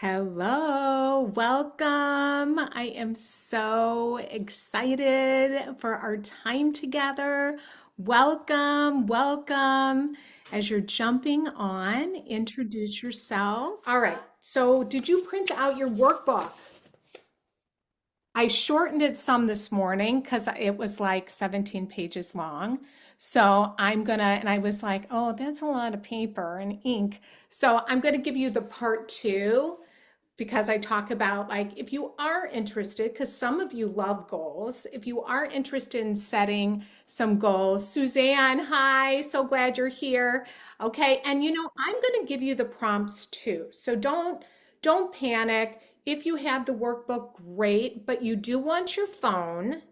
Hello, welcome. I am so excited for our time together. Welcome, welcome. As you're jumping on, introduce yourself. All right, so did you print out your workbook? I shortened it some this morning because it was like 17 pages long. So and I was like, oh, that's a lot of paper and ink. So I'm gonna give you the part two because I talk about like if you are interested, because some of you love goals, if you are interested in setting some goals, Suzanne, hi, so glad you're here. Okay, and I'm going to give you the prompts too. So don't panic. If you have the workbook, great, but you do want your phone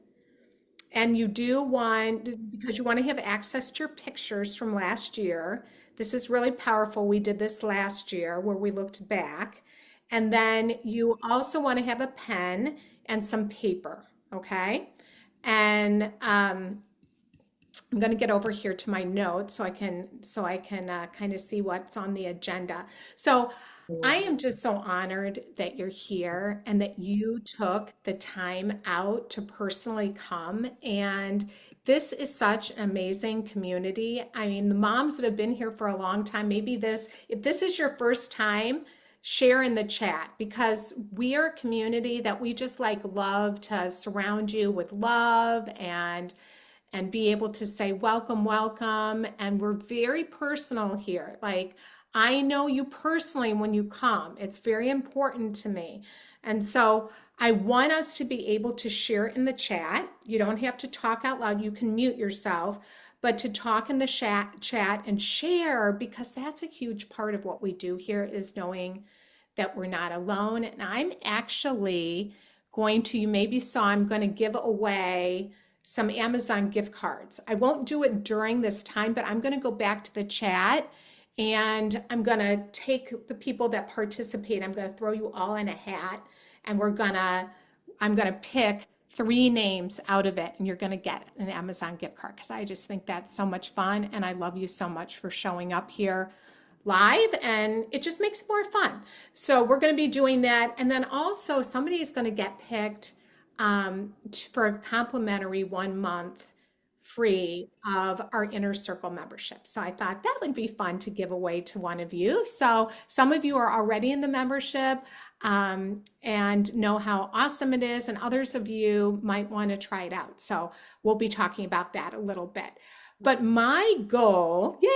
and you do want because you want to have access to your pictures from last year. This is really powerful. We did this last year where we looked back. And then you also want to have a pen and some paper, okay? And I'm going to get over here to my notes so I can kind of see what's on the agenda. So I am just so honored that you're here and that you took the time out to personally come. And this is such an amazing community. I mean, the moms that have been here for a long time, if this is your first time, share in the chat because we are a community that we just like love to surround you with love and be able to say welcome, welcome. And we're very personal here. Like, I know you personally when you come. It's very important to me. And so I want us to be able to share in the chat. You don't have to talk out loud. You can mute yourself, but to talk in the chat and share because that's a huge part of what we do here is knowing that we're not alone. And I'm actually you maybe saw, I'm going to give away some Amazon gift cards. I won't do it during this time, but I'm going to go back to the chat and I'm going to take the people that participate. I'm going to throw you all in a hat and I'm going to pick three names out of it and you're going to get an Amazon gift card because I just think that's so much fun. And I love you so much for showing up here live and it just makes it more fun. So we're going to be doing that. And then also somebody is going to get picked for a complimentary 1 month free of our inner circle membership. So I thought that would be fun to give away to one of you. So some of you are already in the membership and know how awesome it is, and others of you might want to try it out. So we'll be talking about that a little bit. But my goal, yay,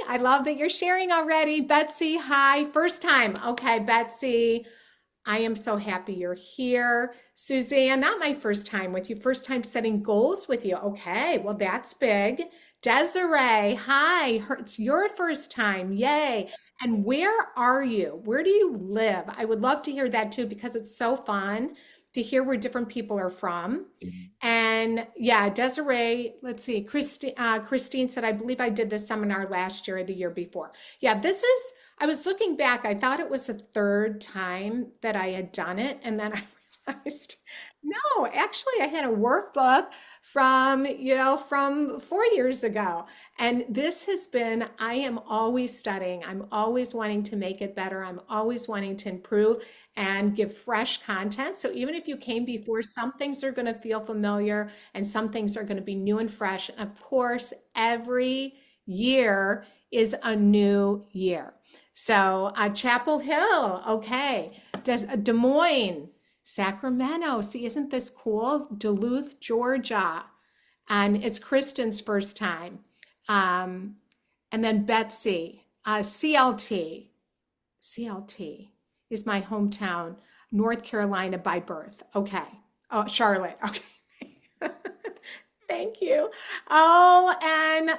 I love that you're sharing already. Betsy, hi, first time. Okay, Betsy, I am so happy you're here. Suzanne, not my first time with you, first time setting goals with you. Okay, well, that's big. Desiree, hi, it's your first time. Yay. And where are you? Where do you live? I would love to hear that too, because it's so fun to hear where different people are from. And yeah, Desiree, let's see, Christine said, I believe I did this seminar last year or the year before. Yeah, I was looking back, I thought it was the third time that I had done it. And then I realized, no, actually, I had a workbook from 4 years ago. And this has been, I am always studying. I'm always wanting to make it better. I'm always wanting to improve and give fresh content. So even if you came before, some things are going to feel familiar and some things are going to be new and fresh. And of course, every year is a new year. So Chapel Hill, okay. Des Moines, Sacramento. See, isn't this cool? Duluth, Georgia. And it's Kristen's first time. Um, and then Betsy, CLT. CLT is my hometown, North Carolina by birth. Okay. Oh, Charlotte. Okay. Thank you. Oh, and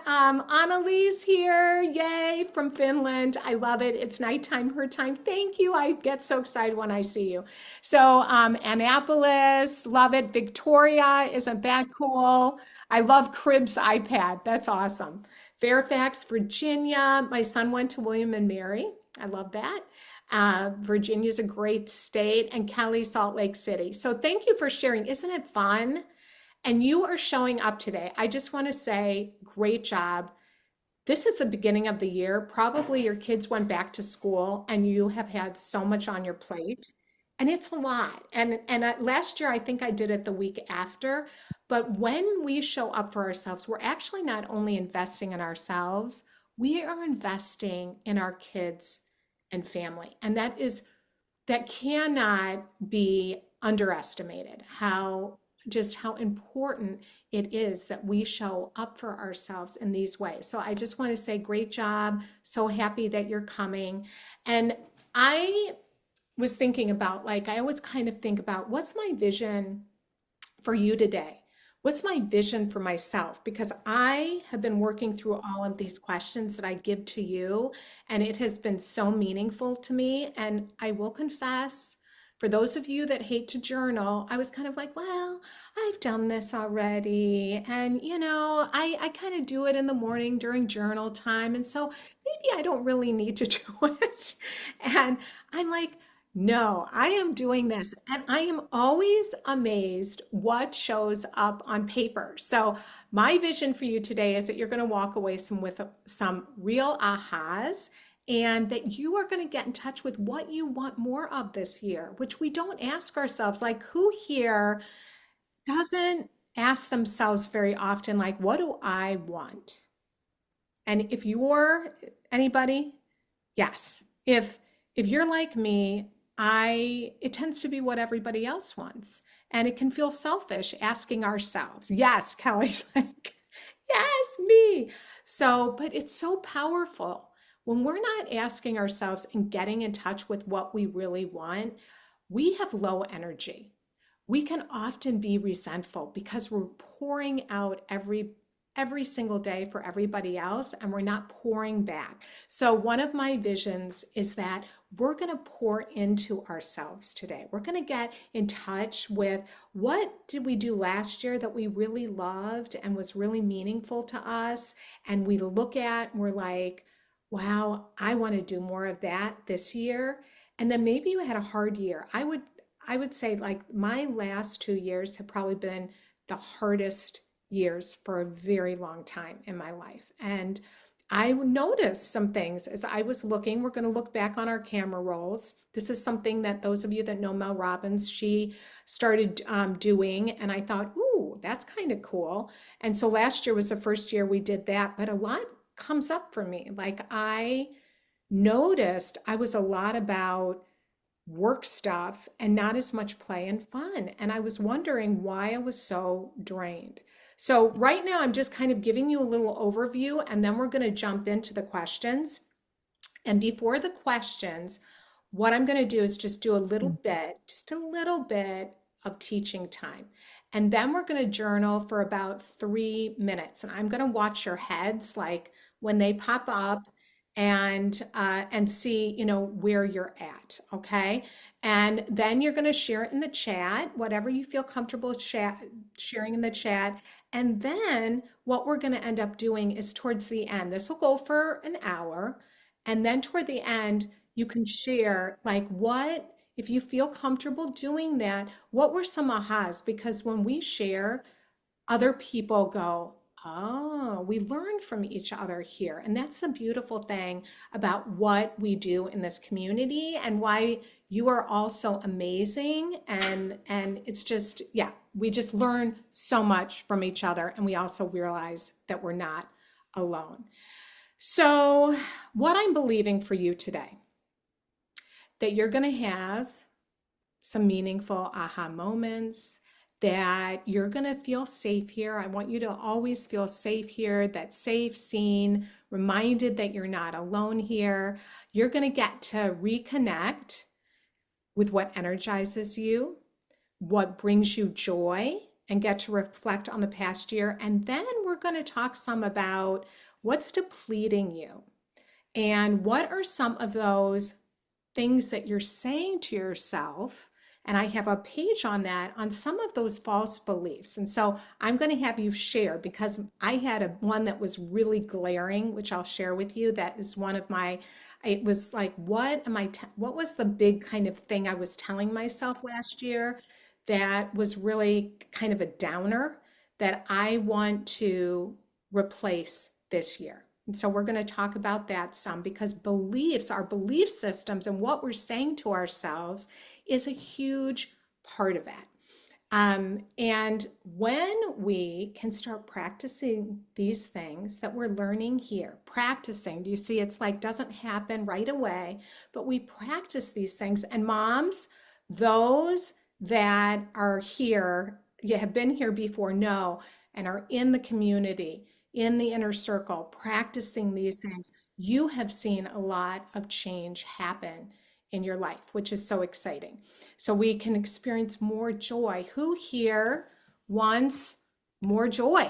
Annalise here, yay, from Finland. I love it. It's nighttime, her time. Thank you. I get so excited when I see you. So Annapolis, love it. Victoria, isn't that cool? I love Crib's iPad. That's awesome. Fairfax, Virginia. My son went to William and Mary. I love that. Virginia is a great state, and Kelly, Salt Lake City. So thank you for sharing. Isn't it fun? And you are showing up today. I just want to say, great job. this is the beginning of the year. Probably your kids went back to school and you have had so much on your plate. And it's a lot. And last year I think I did it the week after. But when we show up for ourselves, we're actually not only investing in ourselves, we are investing in our kids and family. And that cannot be underestimated, how important it is that we show up for ourselves in these ways. So I just want to say great job. So happy that you're coming. And I was thinking about, like, I always kind of think about what's my vision for you today? What's my vision for myself? Because I have been working through all of these questions that I give to you, and it has been so meaningful to me. And I will confess, for those of you that hate to journal, I was kind of like, well, I've done this already. And, I kind of do it in the morning during journal time. And so maybe I don't really need to do it. And I'm like, no, I am doing this, and I am always amazed what shows up on paper. So, my vision for you today is that you're going to walk away with some real ahas, and that you are going to get in touch with what you want more of this year, which we don't ask ourselves. Like, who here doesn't ask themselves very often, like, what do I want? And if you're anybody, yes. If you're like me, I it tends to be what everybody else wants. And it can feel selfish asking ourselves. Yes, Kelly's like, yes, me. So, but it's so powerful. When we're not asking ourselves and getting in touch with what we really want, we have low energy. We can often be resentful because we're pouring out every single day for everybody else, and we're not pouring back. So one of my visions is that we're going to pour into ourselves today. We're going to get in touch with what did we do last year that we really loved and was really meaningful to us, and we look at and we're like, wow, I want to do more of that this year. And then maybe you had a hard year. I would say, like, my last 2 years have probably been the hardest years for a very long time in my life. And I noticed some things as I was looking. We're going to look back on our camera rolls. This is something that those of you that know Mel Robbins, she started doing. And I thought, ooh, that's kind of cool. And so last year was the first year we did that. But a lot comes up for me. Like, I noticed I was a lot about work stuff and not as much play and fun. And I was wondering why I was so drained. So, right now, I'm just kind of giving you a little overview, and then we're going to jump into the questions. And before the questions, what I'm going to do is just do just a little bit of teaching time. And then we're going to journal for about 3 minutes. And I'm going to watch your heads, like when they pop up, and see, where you're at. Okay. And then you're going to share it in the chat, whatever you feel comfortable sharing in the chat. And then what we're going to end up doing is towards the end, this will go for an hour. And then toward the end, you can share, like, what, if you feel comfortable doing that, what were some ahas? Because when we share, other people go, oh, we learn from each other here. And that's the beautiful thing about what we do in this community, and why you are all so amazing. And it's just, yeah, we just learn so much from each other. And we also realize that we're not alone. So, what I'm believing for you today, that you're going to have some meaningful aha moments, that you're going to feel safe here. I want you to always feel safe here, that safe, seen, reminded that you're not alone here. You're going to get to reconnect with what energizes you, what brings you joy, and get to reflect on the past year. And then we're going to talk some about what's depleting you, and what are some of those things that you're saying to yourself. And I have a page on that, on some of those false beliefs. And so I'm going to have you share, because I had one that was really glaring, which I'll share with you. That is one of my, it was like, what was the big kind of thing I was telling myself last year that was really kind of a downer that I want to replace this year? And so we're going to talk about that some because beliefs, our belief systems, and what we're saying to ourselves is a huge part of it. And when we can start practicing these things that we're learning here, practicing, do you see it's like doesn't happen right away, but we practice these things. And moms, those that are here, you have been here before, know, and are in the community, in the inner circle, practicing these things, you have seen a lot of change happen in your life, which is so exciting. So we can experience more joy. Who here wants more joy?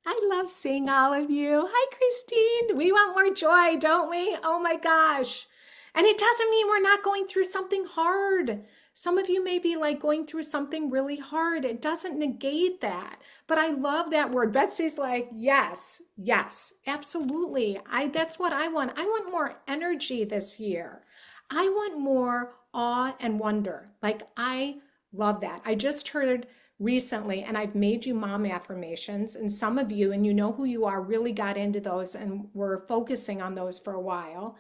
I love seeing all of you. Hi, Christine. We want more joy, don't we? Oh my gosh. And it doesn't mean we're not going through something hard. Some of you may be like going through something really hard. It doesn't negate that. But I love that word. Betsy's like, yes, yes, absolutely. That's what I want. I want more energy this year. I want more awe and wonder. Like, I love that. I just heard recently, and I've made you mom affirmations, and some of you, and you know who you are, really got into those and were focusing on those for a while.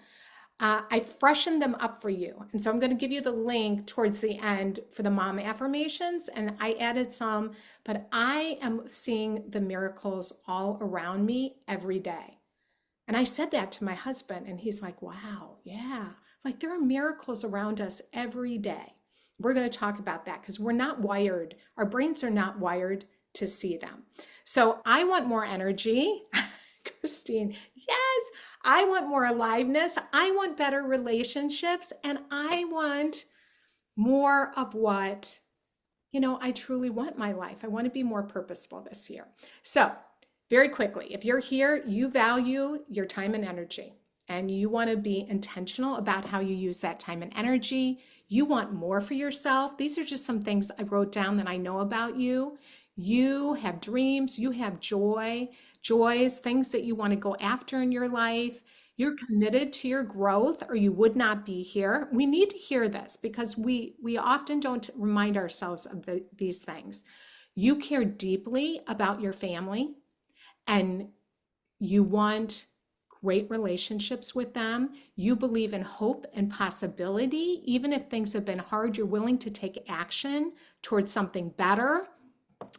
I freshened them up for you. And so I'm going to give you the link towards the end for the mom affirmations. And I added some, but I am seeing the miracles all around me every day. And I said that to my husband, and he's like, wow, yeah. Like there are miracles around us every day. We're going to talk about that because we're not wired. Our brains are not wired to see them. So I want more energy. Christine, yes, I want more aliveness. I want better relationships. And I want more of what, I truly want my life. I want to be more purposeful this year. So, very quickly, if you're here, you value your time and energy, and you want to be intentional about how you use that time and energy. You want more for yourself. These are just some things I wrote down that I know about you. You have dreams, you have joys, things that you want to go after in your life. You're committed to your growth or you would not be here. We need to hear this because we often don't remind ourselves of these things. You care deeply about your family and you want great relationships with them. You believe in hope and possibility. Even if things have been hard, you're willing to take action towards something better.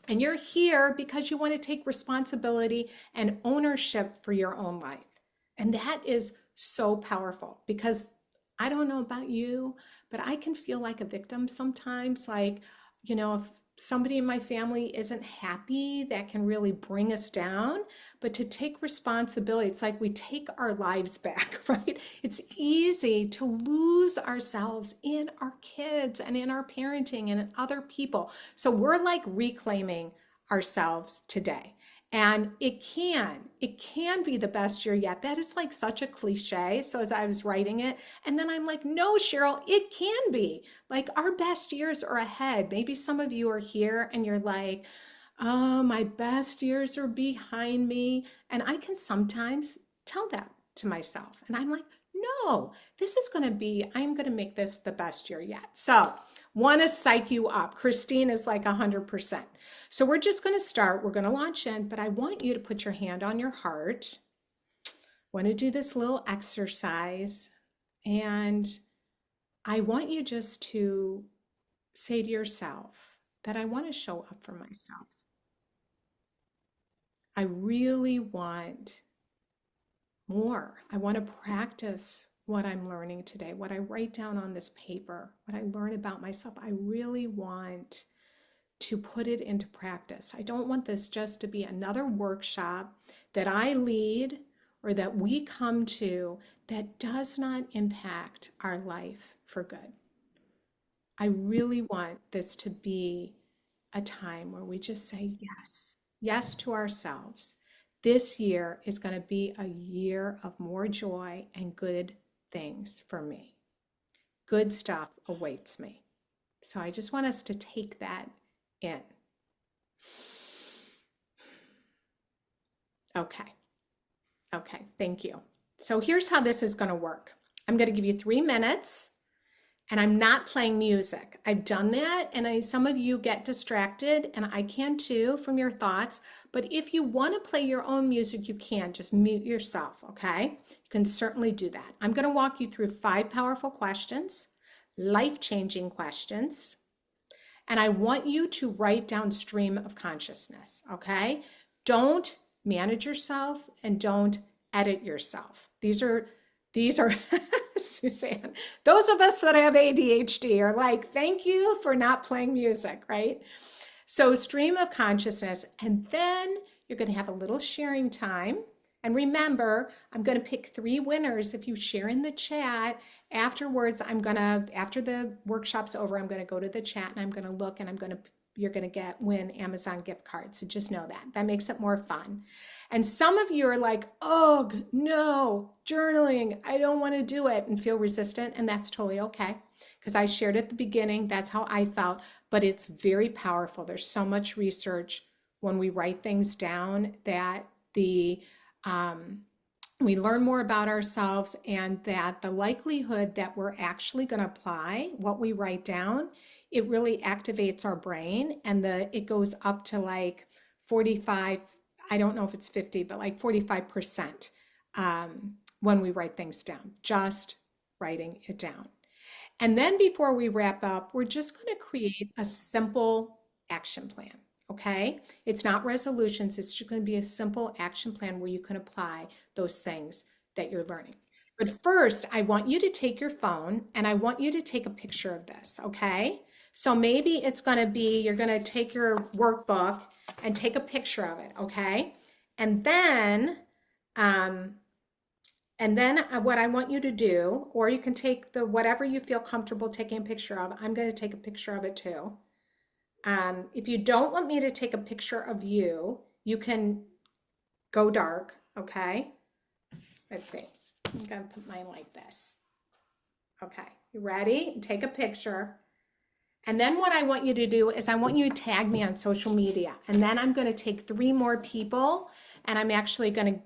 And you're here because you want to take responsibility and ownership for your own life. And that is so powerful because I don't know about you, but I can feel like a victim sometimes. Like, if somebody in my family isn't happy, that can really bring us down. But to take responsibility, it's like we take our lives back, right? It's easy to lose ourselves in our kids and in our parenting and in other people. So we're like reclaiming ourselves today. And it can be the best year yet. That is like such a cliche. So as I was writing it, and then I'm like, no, Cheryl, it can be. Like our best years are ahead. Maybe some of you are here and you're like, oh, my best years are behind me. And I can sometimes tell that to myself. And I'm like, no, I'm going to make this the best year yet. So want to psych you up. Christine is like 100%. So we're just going to start. We're going to launch in, but I want you to put your hand on your heart. I want to do this little exercise. And I want you just to say to yourself that I want to show up for myself. I really want more. I want to practice what I'm learning today, what I write down on this paper, what I learn about myself. I really want to put it into practice. I don't want this just to be another workshop that I lead or that we come to that does not impact our life for good. I really want this to be a time where we just say yes, yes to ourselves. This year is going to be a year of more joy and good things for me. Good stuff awaits me. So I just want us to take that in. Okay. Okay, thank you. So here's how this is going to work. I'm going to give you 3 minutes and I'm not playing music. I've done that, and some of you get distracted, and I can too from your thoughts. But if you want to play your own music, you can just mute yourself, okay? You can certainly do that. I'm going to walk you through 5 powerful questions, life-changing questions, and I want you to write down stream of consciousness, okay? Don't manage yourself and don't edit yourself. These are Suzanne, those of us that have ADHD are like, thank you for not playing music, right? So stream of consciousness, and then you're going to have a little sharing time. And remember, I'm going to pick 3 winners. If you share in the chat afterwards, after the workshop's over, I'm going to go to the chat and I'm going to look, and you're going to win Amazon gift cards. So just know that. That makes it more fun. And some of you are like, oh, no, journaling, I don't want to do it, and feel resistant. And that's totally okay, because I shared at the beginning, that's how I felt, but it's very powerful. There's so much research when we write things down that we learn more about ourselves, and that the likelihood that we're actually going to apply what we write down, it really activates our brain, and it goes up to like 45, I don't know if it's 50, but like 45% when we write things down, just writing it down. And then before we wrap up, we're just going to create a simple action plan. Okay, it's not resolutions, it's just going to be a simple action plan where you can apply those things that you're learning. But first, I want you to take your phone and I want you to take a picture of this, okay? So maybe it's going to be, you're going to take your workbook and take a picture of it, okay? And then what I want you to do, or you can take whatever you feel comfortable taking a picture of. I'm going to take a picture of it too. If you don't want me to take a picture of you, you can go dark, okay? Let's see. I'm gonna put mine like this. Okay, you ready? Take a picture. And then what I want you to do is I want you to tag me on social media. And then I'm gonna take 3 more people, and I'm actually gonna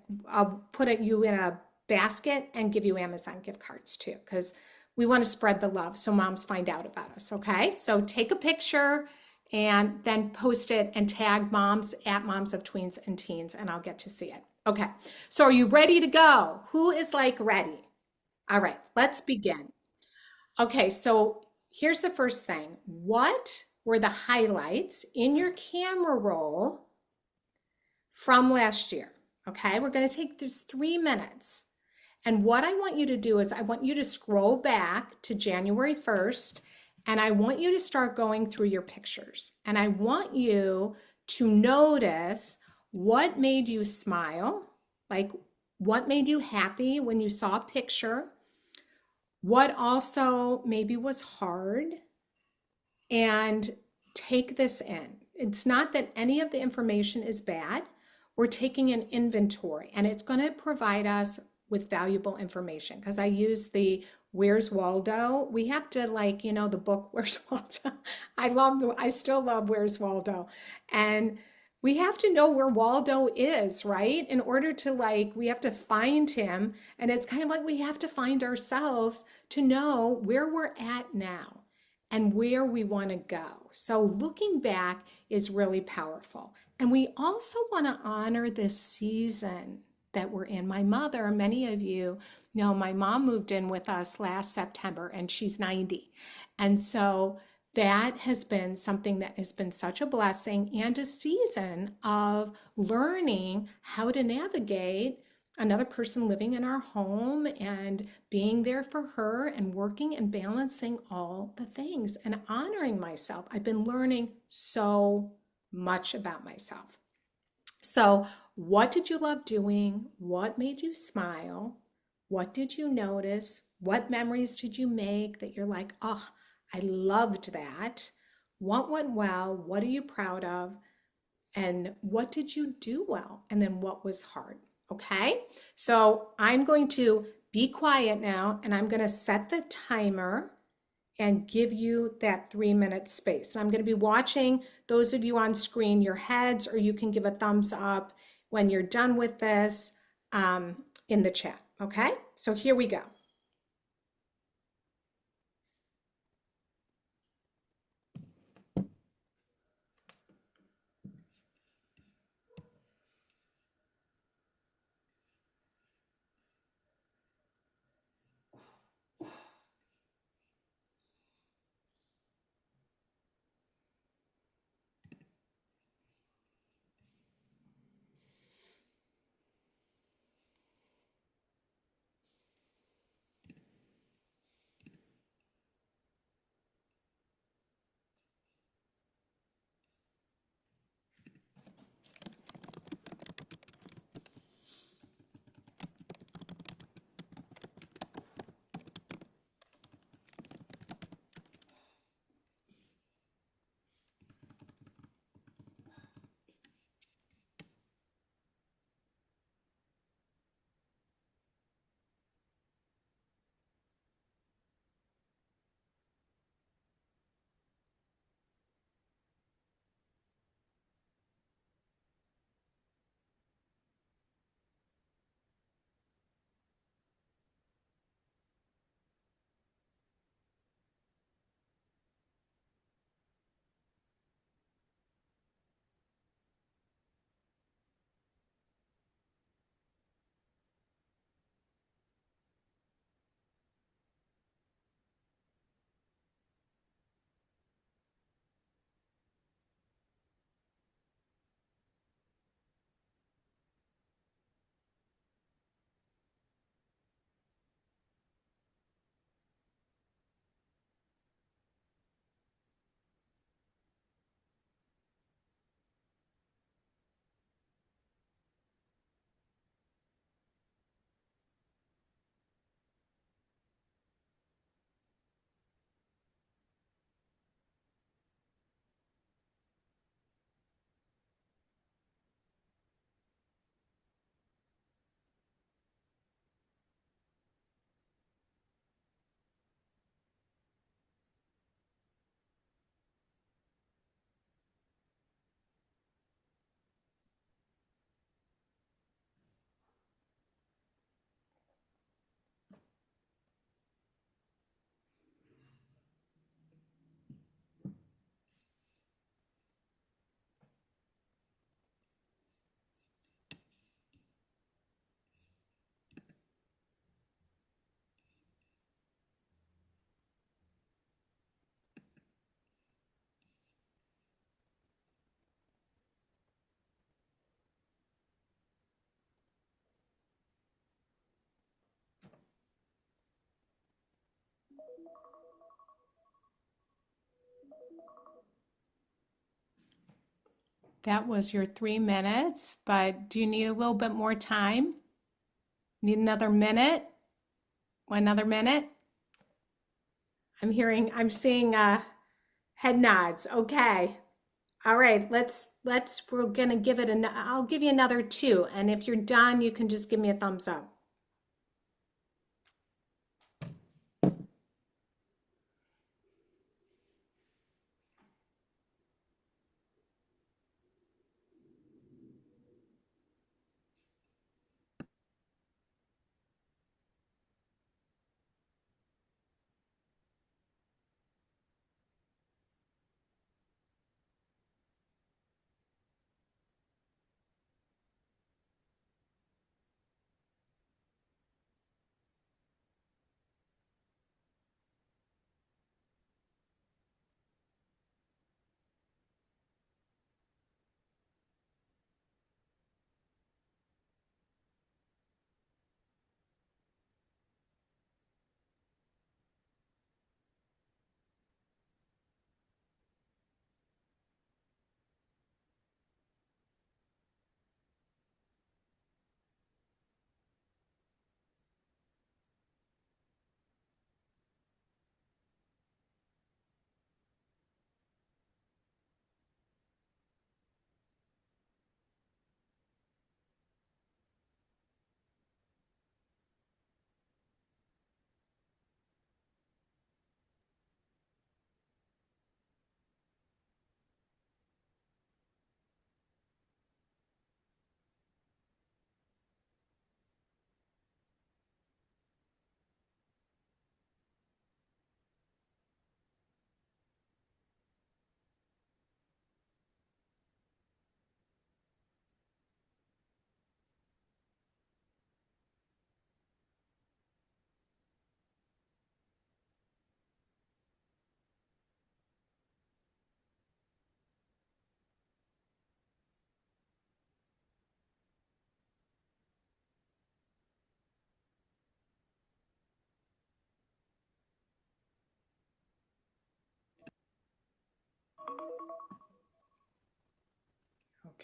put you in a basket and give you Amazon gift cards too, because we want to spread the love so moms find out about us, okay? So take a picture and then post it and tag moms at Moms of Tweens and Teens, and I'll get to see it. Okay, so are you ready to go? Who is like ready? All right, let's begin. Okay, so here's the first thing. What were the highlights in your camera roll from last year? Okay, we're going to take this 3 minutes. And what I want you to do is I want you to scroll back to January 1st, and I want you to start going through your pictures. And I want you to notice what made you smile, like what made you happy when you saw a picture, what also maybe was hard, and take this in. It's not that any of the information is bad. We're taking an inventory, and it's going to provide us with valuable information, because I use the Where's Waldo. We have to, like, the book Where's Waldo. I still love Where's Waldo. And we have to know where Waldo is, right? In order to, we have to find him. And it's kind of like we have to find ourselves to know where we're at now and where we want to go. So looking back is really powerful. And we also want to honor this season that we're in. Many of you know, my mom moved in with us last September, and she's 90. And so that has been something that has been such a blessing, and a season of learning how to navigate another person living in our home and being there for her and working and balancing all the things and honoring myself. I've been learning so much about myself. So what did you love doing? What made you smile? What did you notice? What memories did you make that you're like, oh, I loved that? What went well? What are you proud of? And what did you do well? And then what was hard? Okay, so I'm going to be quiet now, and I'm going to set the timer and give you that 3-minute space. And I'm going to be watching those of you on screen, your heads, or you can give a thumbs up when you're done with this in the chat. Okay, so here we go. That was your 3 minutes, but do you need a little bit more time? Need another minute? Another minute? I'm seeing head nods. Okay. All right, we're gonna give it I'll give you another two. And if you're done, you can just give me a thumbs up.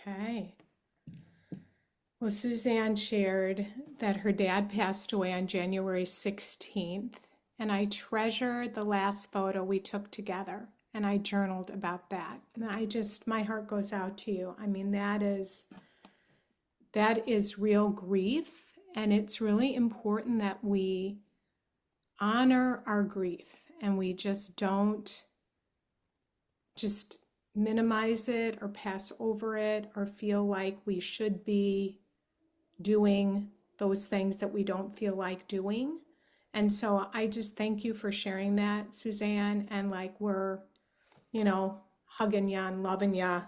Okay. Well, Suzanne shared that her dad passed away on January 16th, and I treasure the last photo we took together, and I journaled about that. And my heart goes out to you. I mean, that is real grief, and it's really important that we honor our grief and we just don't just minimize it or pass over it or feel like we should be doing those things that we don't feel like doing. And so I just thank you for sharing that, Suzanne. And like we're, hugging you and loving you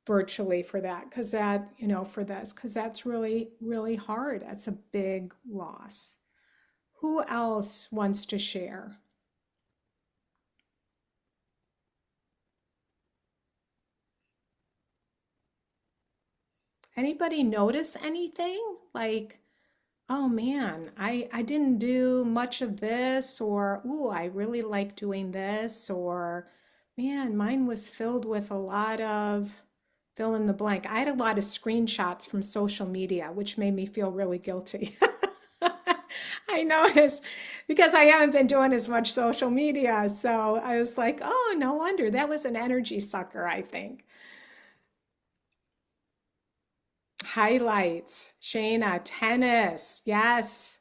virtually for that, because because that's really, really hard. That's a big loss. Who else wants to share? Anybody notice anything? Like, oh man, I didn't do much of this, or ooh, I really like doing this, or man, mine was filled with a lot of fill in the blank. I had a lot of screenshots from social media, which made me feel really guilty. I noticed because I haven't been doing as much social media. So I was like, oh, no wonder that was an energy sucker, I think. Highlights, Shayna, tennis, yes.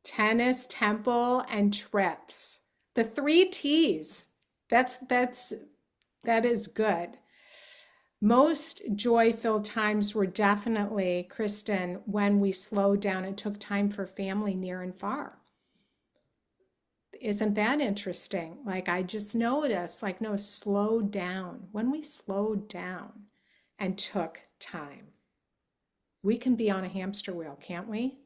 Tennis, temple, and trips. The three T's. That is good. Most joy-filled times were definitely, Kristen, when we slowed down and took time for family near and far. Isn't that interesting? Like I just noticed, like no, slow down. When we slowed down and took time, we can be on a hamster wheel, can't we?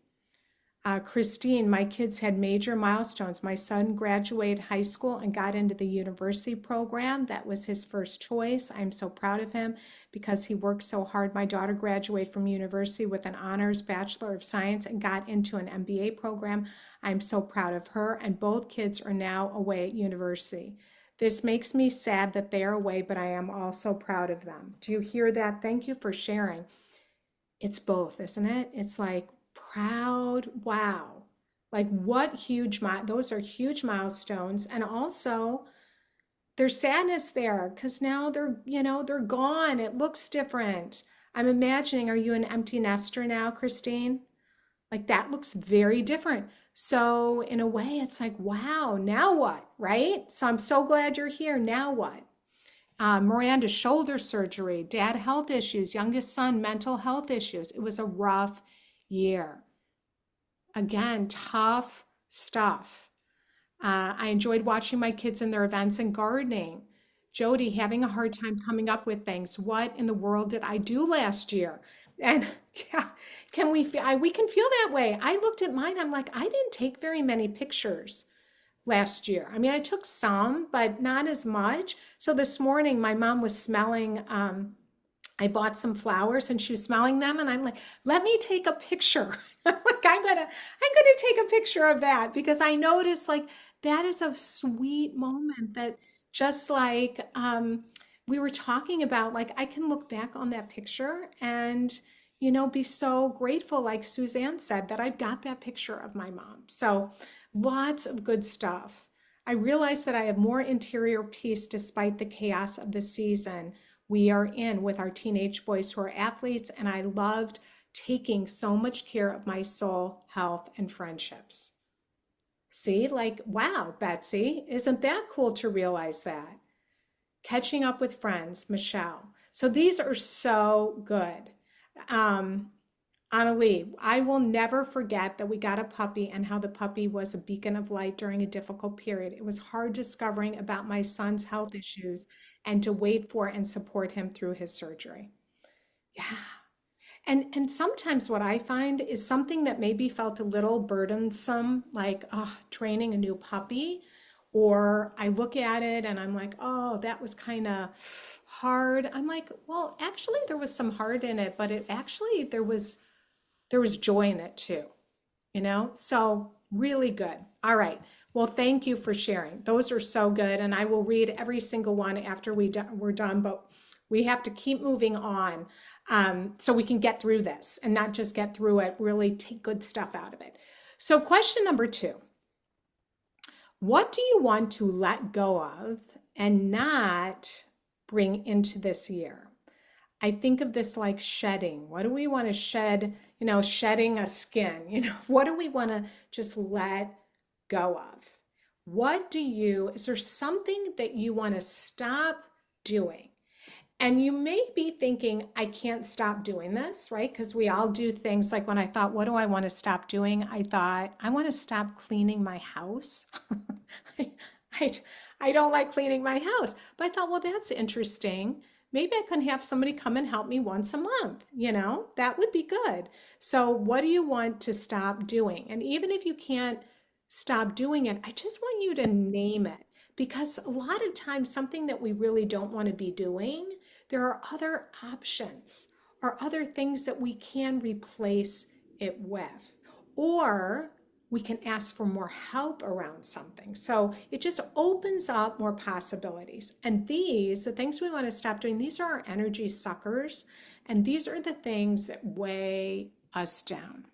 Christine, my kids had major milestones. My son graduated high school and got into the university program. That was his first choice. I'm so proud of him because he worked so hard. My daughter graduated from university with an honors Bachelor of Science and got into an MBA program. I'm so proud of her. And both kids are now away at university. This makes me sad that they are away, but I am also proud of them. Do you hear that? Thank you for sharing. It's both, isn't it? It's like proud, wow. Like what huge, those are huge milestones. And also there's sadness there because now they're gone. It looks different. I'm imagining, are you an empty nester now, Christine? Like that looks very different. So in a way, it's like, wow, now what, right? So I'm so glad you're here. Now what? Miranda, shoulder surgery, dad health issues, youngest son, mental health issues. It was a rough year. Again, tough stuff. I enjoyed watching my kids in their events and gardening. Jody, having a hard time coming up with things. What in the world did I do last year? And yeah, we can feel that way. I looked at mine. I'm like, I didn't take very many pictures last year. I mean, I took some, but not as much. So this morning, my mom was smelling. I bought some flowers and she was smelling them, and I'm like, let me take a picture. I'm like, I'm gonna take a picture of that because I noticed like that is a sweet moment that just like we were talking about, like I can look back on that picture and be so grateful, like Suzanne said, that I've got that picture of my mom. So lots of good stuff. I realize that I have more interior peace despite the chaos of the season we are in with our teenage boys who are athletes, and I loved taking so much care of my soul, health, and friendships. See, like, wow, Betsy, isn't that cool to realize that? Catching up with friends, Michelle. So these are so good. Um, Annalie, I will never forget that we got a puppy and how the puppy was a beacon of light during a difficult period. It was hard discovering about my son's health issues and to wait for and support him through his surgery. Yeah. And sometimes what I find is something that maybe felt a little burdensome, like training a new puppy, or I look at it and I'm like, oh, that was kind of hard. I'm like, well, actually there was some hard in it, but it actually there was joy in it too. So really good. All right. Well, thank you for sharing. Those are so good. And I will read every single one after we're done, but we have to keep moving on so we can get through this and not just get through it, really take good stuff out of it. So question number 2, what do you want to let go of and not bring into this year? I think of this like shedding. What do we want to shed? Shedding a skin. What do we want to just let go of? Is there something that you want to stop doing? And you may be thinking, I can't stop doing this, right? Because we all do things like when I thought, what do I want to stop doing? I thought, I want to stop cleaning my house. I, I, I don't like cleaning my house. But I thought, well, that's interesting. Maybe I can have somebody come and help me once a month. That would be good. So, what do you want to stop doing? And even if you can't stop doing it, I just want you to name it because a lot of times, something that we really don't want to be doing, there are other options or other things that we can replace it with. Or we can ask for more help around something. So it just opens up more possibilities. And the things we want to stop doing, these are our energy suckers. And these are the things that weigh us down.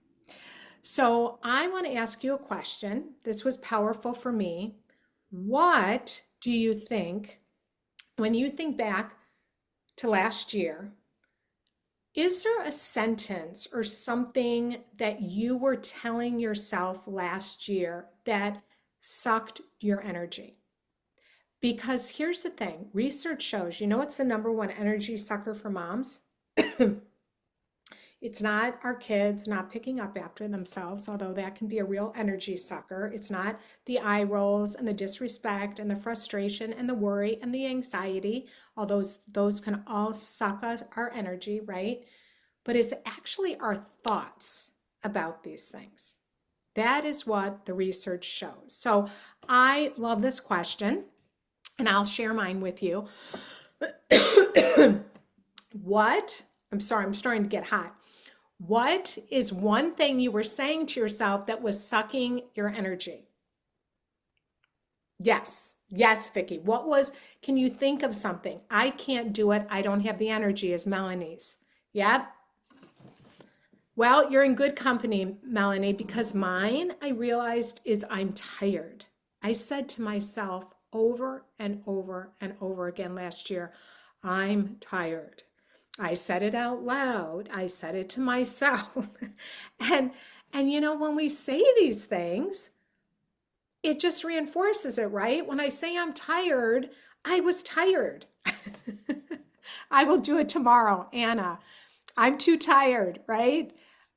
So I want to ask you a question. This was powerful for me. What do you think, when you think back to last year, is there a sentence or something that you were telling yourself last year that sucked your energy? Because here's the thing, research shows, what's the number one energy sucker for moms? It's not our kids not picking up after themselves, although that can be a real energy sucker. It's not the eye rolls and the disrespect and the frustration and the worry and the anxiety, although those can all suck our energy, right? But it's actually our thoughts about these things. That is what the research shows. So I love this question, and I'll share mine with you. I'm starting to get hot. What is one thing you were saying to yourself that was sucking your energy? Yes, Yes, Vicky. Can you think of something? I can't do it. I don't have the energy, is Melanie's. Yep. Well, you're in good company, Melanie, because mine, I realized, is I'm tired. I said to myself over and over and over again last year, I'm tired. I said it out loud. I said it to myself. and when we say these things, it just reinforces it, right? When I say I'm tired, I was tired. I will do it tomorrow, Anna. I'm too tired, right?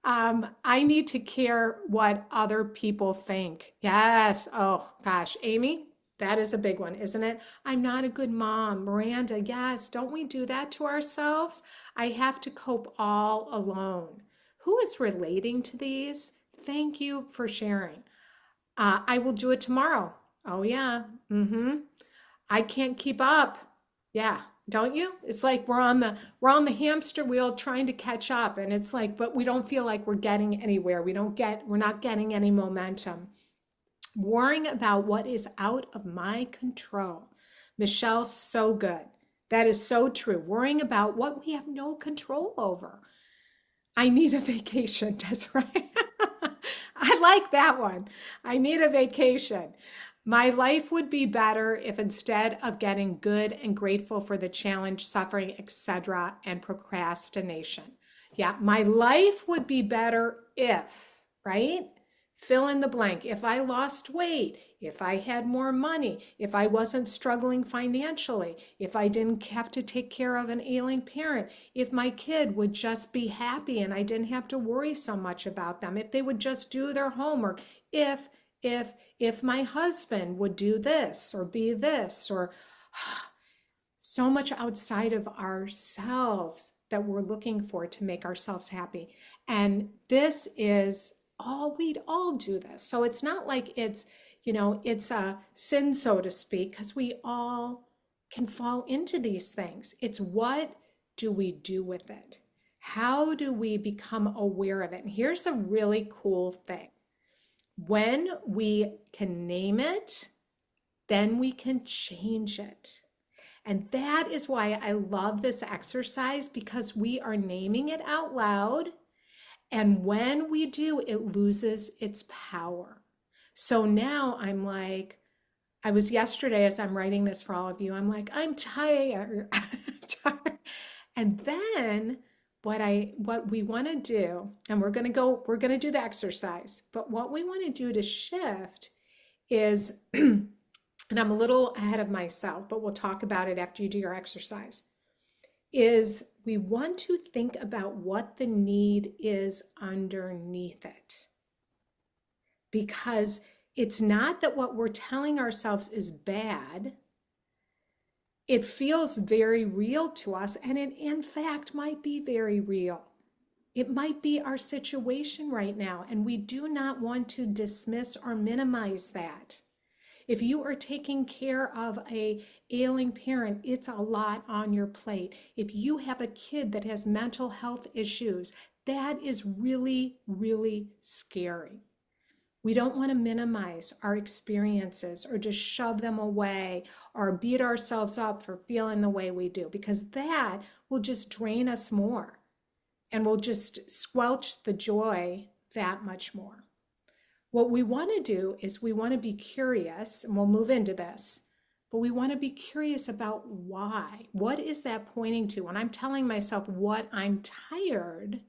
I need to care what other people think. Yes. Oh, gosh. Amy, that is a big one, isn't it? I'm not a good mom. Miranda, yes. Don't we do that to ourselves? I have to cope all alone. Who is relating to these? Thank you for sharing. I will do it tomorrow. Oh, yeah. I can't keep up. Yeah, don't you? It's like we're on the hamster wheel trying to catch up, and it's like, but we don't feel like we're getting anywhere. We're not getting any momentum. Worrying about what is out of my control. Michelle, so good. That is so true. Worrying about what we have no control over. I need a vacation. That's right. I like that one. I need a vacation. My life would be better if instead of getting good and grateful for the challenge, suffering, etc., and procrastination. Yeah, my life would be better if, right? Fill in the blank. If I lost weight, if I had more money, if I wasn't struggling financially, if I didn't have to take care of an ailing parent, if my kid would just be happy and I didn't have to worry so much about them, if they would just do their homework, if if my husband would do this or be this or so much outside of ourselves that we're looking for to make ourselves happy. And this is all, we'd all do this. So it's not like it's a sin, so to speak, because we all can fall into these things. It's what do we do with it? How do we become aware of it? And here's a really cool thing. When we can name it, then we can change it. And that is why I love this exercise, because we are naming it out loud. And when we do, it loses its power. So now I'm like, I was yesterday as I'm writing this for all of you, I'm like, I'm tired. I'm tired. And then what we want to do, and we're going to do the exercise, but what we want to do to shift is and I'm a little ahead of myself, but we'll talk about it after you do your exercise, is we want to think about what the need is underneath it. Because it's not that what we're telling ourselves is bad. It feels very real to us, and it in fact might be very real. It might be our situation right now, and we do not want to dismiss or minimize that. If you are taking care of a ailing parent, it's a lot on your plate. If you have a kid that has mental health issues, that is really, really scary. We don't want to minimize our experiences or just shove them away or beat ourselves up for feeling the way we do, because that will just drain us more and will just squelch the joy that much more. What we want to do is we want to be curious, and we'll move into this, but we want to be curious about why. What is that pointing to? When I'm telling myself what I'm tired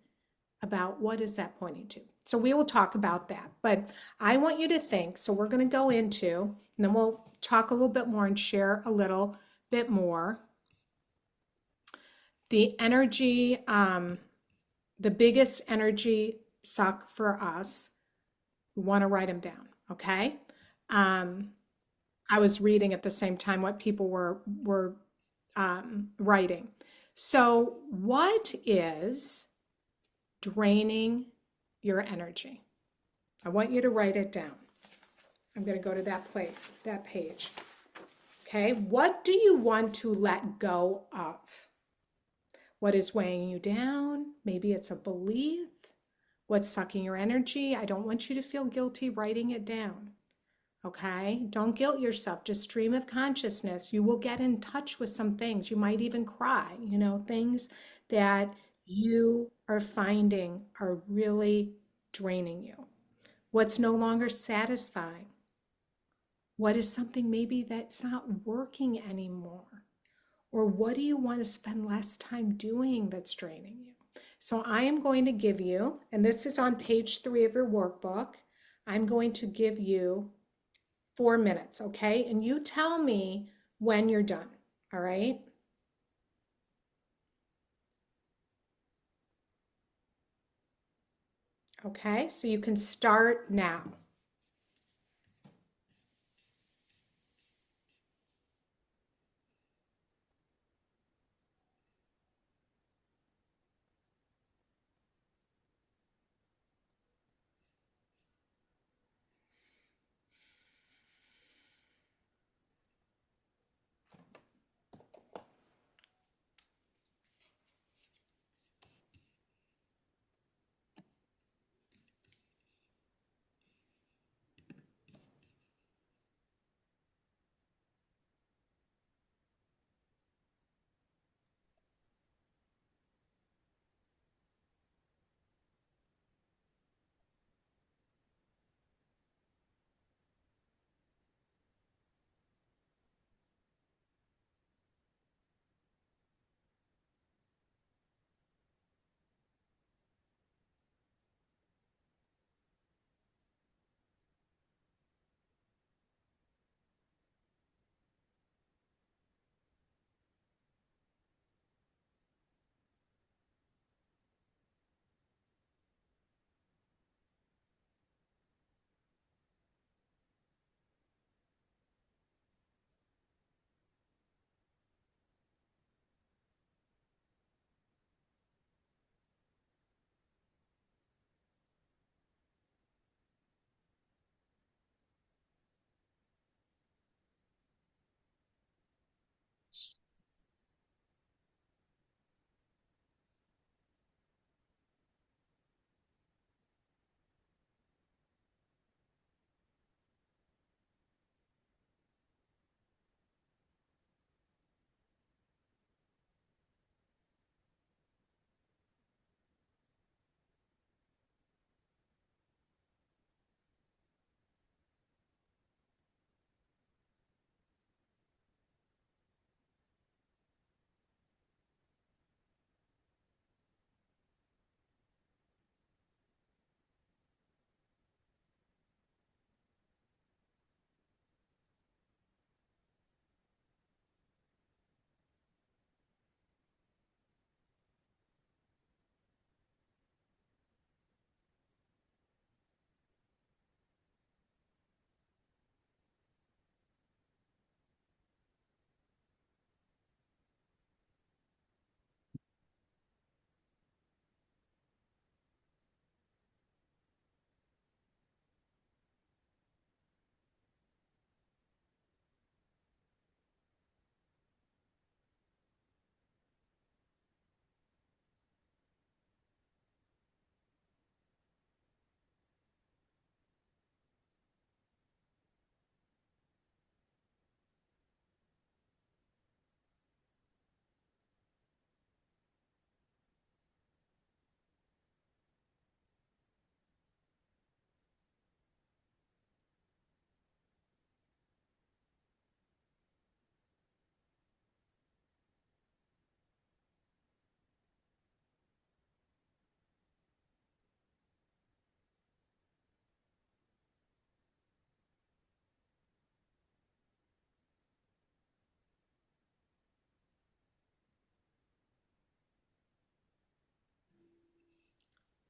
about, what is that pointing to? So we will talk about that, but I want you to think, so we're going to go into, and then we'll talk a little bit more and share a little bit more. The energy, the biggest energy suck for us. We want to write them down, okay? I was reading at the same time what people were writing. So what is draining your energy? I want you to write it down. I'm going to go to that page. Okay, what do you want to let go of? What is weighing you down? Maybe it's a belief. What's sucking your energy? I don't want you to feel guilty writing it down. Okay, don't guilt yourself. Just stream of consciousness. You will get in touch with some things. You might even cry, things that you are finding are really draining you. What's no longer satisfying? What is something maybe that's not working anymore? Or what do you want to spend less time doing that's draining you? So I am going to give you, and this is on page 3 of your workbook, I'm going to give you 4 minutes, okay? And you tell me when you're done, all right? Okay, so you can start now.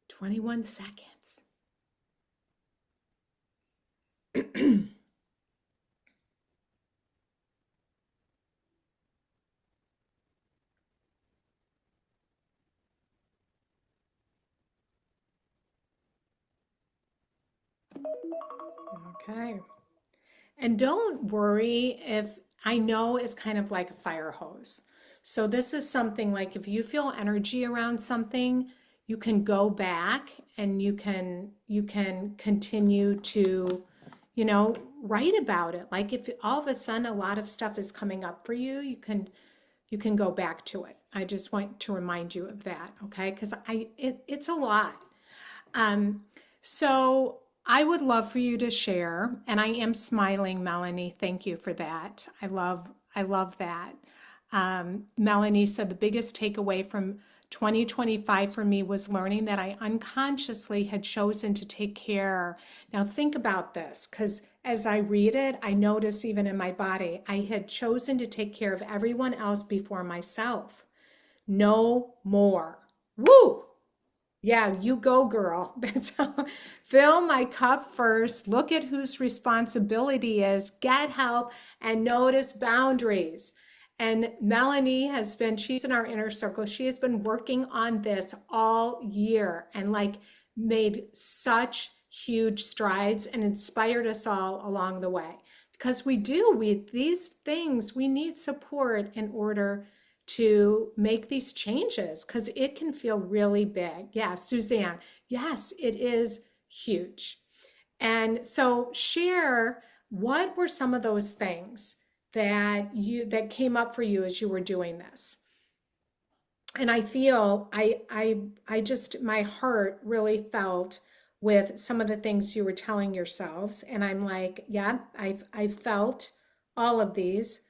Twenty-one seconds. Okay. And don't worry if I know it's kind of like a fire hose. So this is something like if you feel energy around something, you can go back and you can continue to, write about it. Like if all of a sudden a lot of stuff is coming up for you, you can go back to it. I just want to remind you of that, okay? Because it's a lot. Um, so I would love for you to share, and I am smiling, Melanie. Thank you for that. I love that. Melanie said the biggest takeaway from 2025 for me was learning that I unconsciously had chosen to take care. Now think about this, because as I read it, I notice even in my body, I had chosen to take care of everyone else before myself. No more. Woo! Yeah, you go, girl. That's how, fill my cup first. Look at whose responsibility is. Get help and notice boundaries. And Melanie she's in our inner circle. She has been working on this all year and like made such huge strides and inspired us all along the way. Because these things, we need support in order to make these changes because it can feel really big. Yeah, Suzanne, yes, it is huge. And so share, what were some of those things that came up for you as you were doing this? And I feel I just my heart really felt with some of the things you were telling yourselves, and I'm like, yeah, I've felt all of these.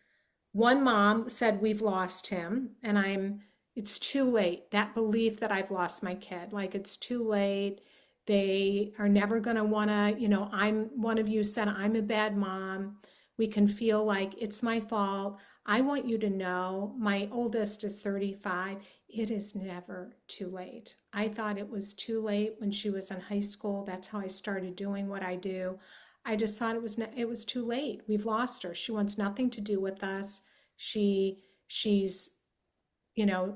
One mom said, we've lost him. And it's too late. That belief that I've lost my kid, like it's too late. They are never going to want to, one of you said, I'm a bad mom. We can feel like it's my fault. I want you to know my oldest is 35. It is never too late. I thought it was too late when she was in high school. That's how I started doing what I do. I just thought it was too late. We've lost her. She wants nothing to do with us. She's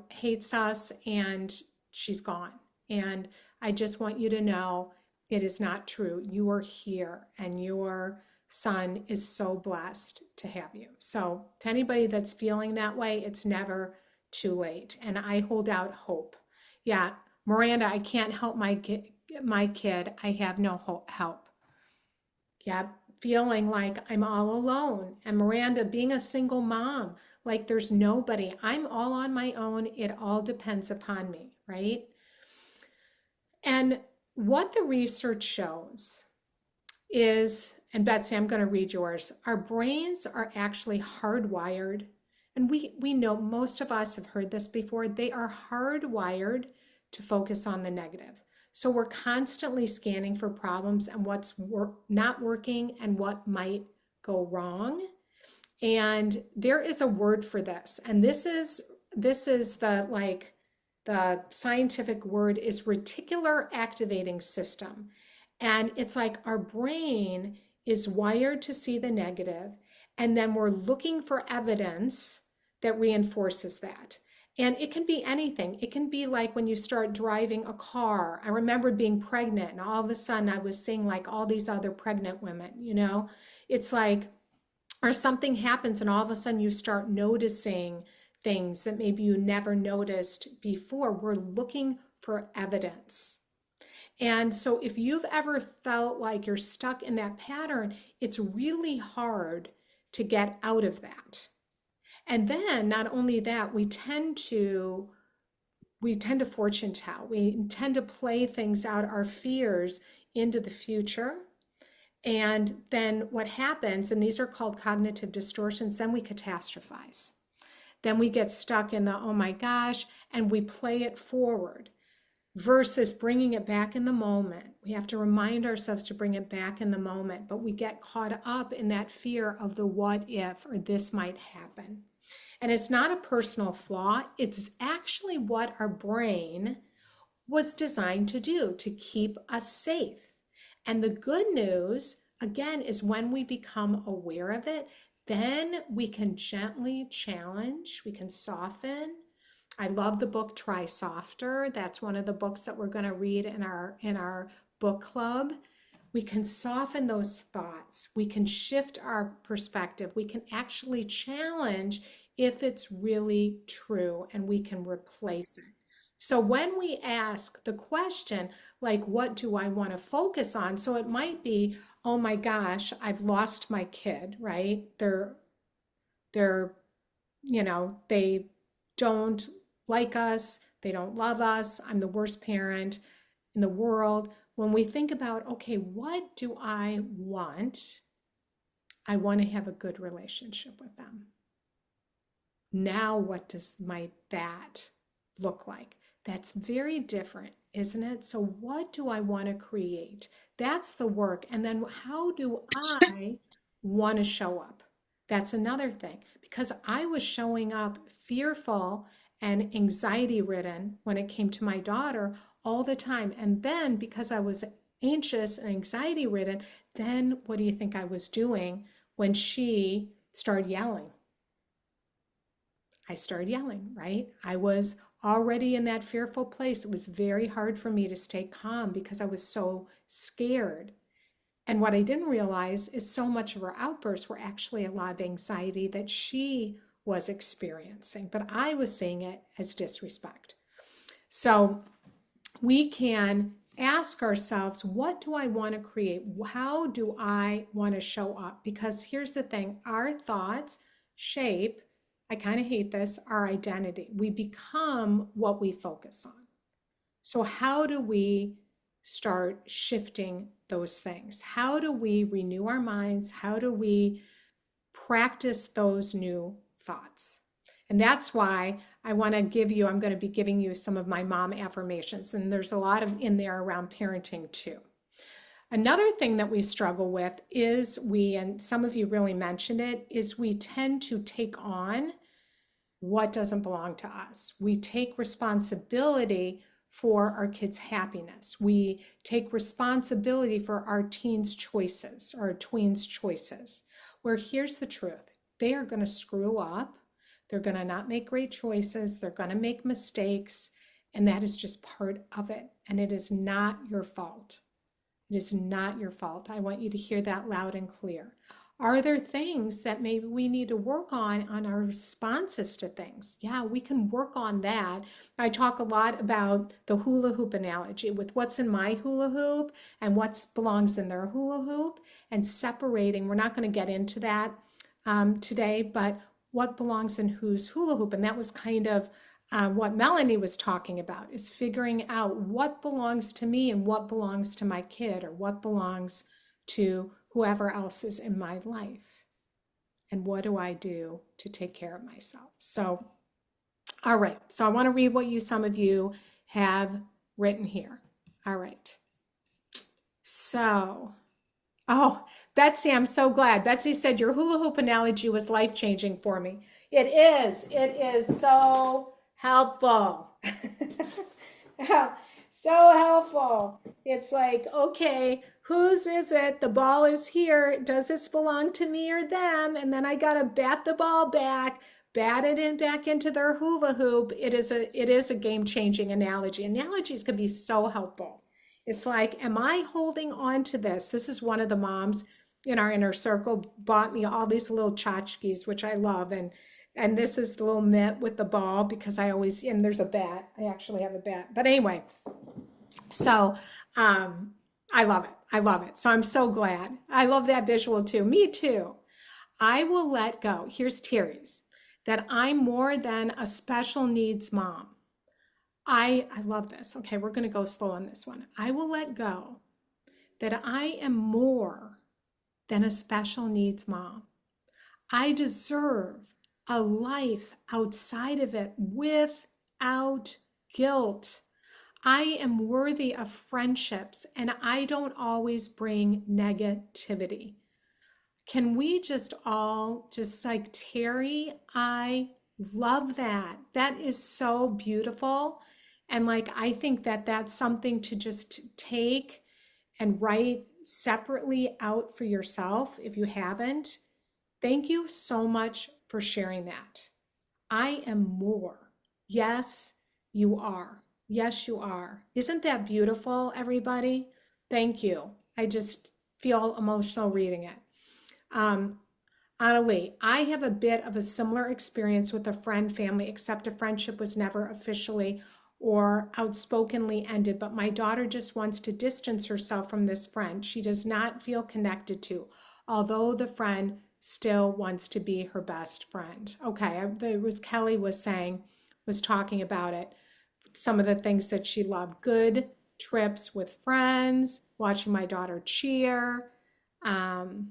hates us and she's gone. And I just want you to know it is not true. You are here and your son is so blessed to have you. So to anybody that's feeling that way, it's never too late. And I hold out hope. Yeah, Miranda, I can't help my kid. I have no help. Yeah, feeling like I'm all alone. And Miranda, being a single mom, like there's nobody. I'm all on my own. It all depends upon me, right? And what the research shows is, and Betsy, I'm going to read yours. Our brains are actually hardwired. And we know most of us have heard this before. They are hardwired to focus on the negative. So we're constantly scanning for problems and what's not working and what might go wrong. And there is a word for this. And this is the scientific word is reticular activating system. And it's like our brain is wired to see the negative, and then we're looking for evidence that reinforces that. And it can be anything. It can be like when you start driving a car. I remember being pregnant, and all of a sudden I was seeing like all these other pregnant women. It's like, or something happens, and all of a sudden you start noticing things that maybe you never noticed before. We're looking for evidence. And so if you've ever felt like you're stuck in that pattern, it's really hard to get out of that. And then not only that, we tend to fortune tell. We tend to play things out, our fears into the future. And then what happens, and these are called cognitive distortions, then we catastrophize. Then we get stuck in the, oh my gosh, and we play it forward versus bringing it back in the moment. We have to remind ourselves to bring it back in the moment, but we get caught up in that fear of the what if, or this might happen. And it's not a personal flaw. It's actually what our brain was designed to do, to keep us safe. And the good news, again, is when we become aware of it, then we can gently challenge, we can soften. I love the book Try Softer. That's one of the books that we're going to read in our book club. We can soften those thoughts. We can shift our perspective. We can actually challenge if it's really true, and we can replace it. So when we ask the question, like, what do I want to focus on? So it might be, oh my gosh, I've lost my kid, right? They're, they don't like us, they don't love us, I'm the worst parent in the world. When we think about, okay, what do I want? I want to have a good relationship with them. Now, what does that look like? That's very different, isn't it? So, what do I want to create? That's the work. And then, how do I want to show up? That's another thing, because I was showing up fearful and anxiety ridden when it came to my daughter all the time. And then, because I was anxious and anxiety ridden, then what do you think I was doing when she started yelling? I started yelling, right? I was already in that fearful place. It was very hard for me to stay calm because I was so scared. And what I didn't realize is so much of her outbursts were actually a lot of anxiety that she was experiencing, but I was seeing it as disrespect. So we can ask ourselves, what do I want to create? How do I want to show up? Because here's the thing, our thoughts shape, I kind of hate this, our identity. We become what we focus on. So how do we start shifting those things? How do we renew our minds? How do we practice those new thoughts? And that's why I'm going to be giving you some of my mom affirmations. And there's a lot of in there around parenting too. Another thing that we struggle with is and some of you really mentioned it, is we tend to take on what doesn't belong to us. We take responsibility for our kids' happiness. We take responsibility for our teens' choices, or our tweens' choices, where here's the truth. They are going to screw up. They're going to not make great choices. They're going to make mistakes. And that is just part of it. And it is not your fault. It is not your fault. I want you to hear that loud and clear. Are there things that maybe we need to work on our responses to things? Yeah, we can work on that. I talk a lot about the hula hoop analogy with what's in my hula hoop and what belongs in their hula hoop, and separating. We're not going to get into that today, but what belongs in whose hula hoop. And that was kind of what Melanie was talking about, is figuring out what belongs to me and what belongs to my kid, or what belongs to whoever else is in my life. And what do I do to take care of myself? So, all right. So I want to read what some of you have written here. All right. So, oh, Betsy, I'm so glad. Betsy said your hula hoop analogy was life-changing for me. It is. It is so helpful. So helpful. It's like, okay, whose is it? The ball is here. Does this belong to me or them? And then I gotta bat the ball back, bat it in back into their hula hoop. It is a game-changing analogy. Analogies can be so helpful. It's like, am I holding on to this? This is one of the moms in our inner circle bought me all these little tchotchkes, which I love, and this is the little mitt with the ball, because and there's a bat. I actually have a bat. But anyway, so I love it. I love it. So I'm so glad. I love that visual too. Me too. I will let go. Here's Terry's, that I'm more than a special needs mom. I love this. Okay, we're going to go slow on this one. I will let go that I am more than a special needs mom. I deserve a life outside of it without guilt. I am worthy of friendships, and I don't always bring negativity. Can we just all, just like Terry, I love that. That is so beautiful. And like, I think that that's something to just take and write separately out for yourself if you haven't. Thank you so much for sharing that. I am more. Yes, you are. Yes, you are. Isn't that beautiful, everybody? Thank you. I just feel emotional reading it. Annalie, I have a bit of a similar experience with a friend family, except a friendship was never officially or outspokenly ended, but my daughter just wants to distance herself from this friend she does not feel connected to, although the friend still wants to be her best friend. Okay, it was Kelly was talking about it. Some of the things that she loved: good trips with friends, watching my daughter cheer. Um,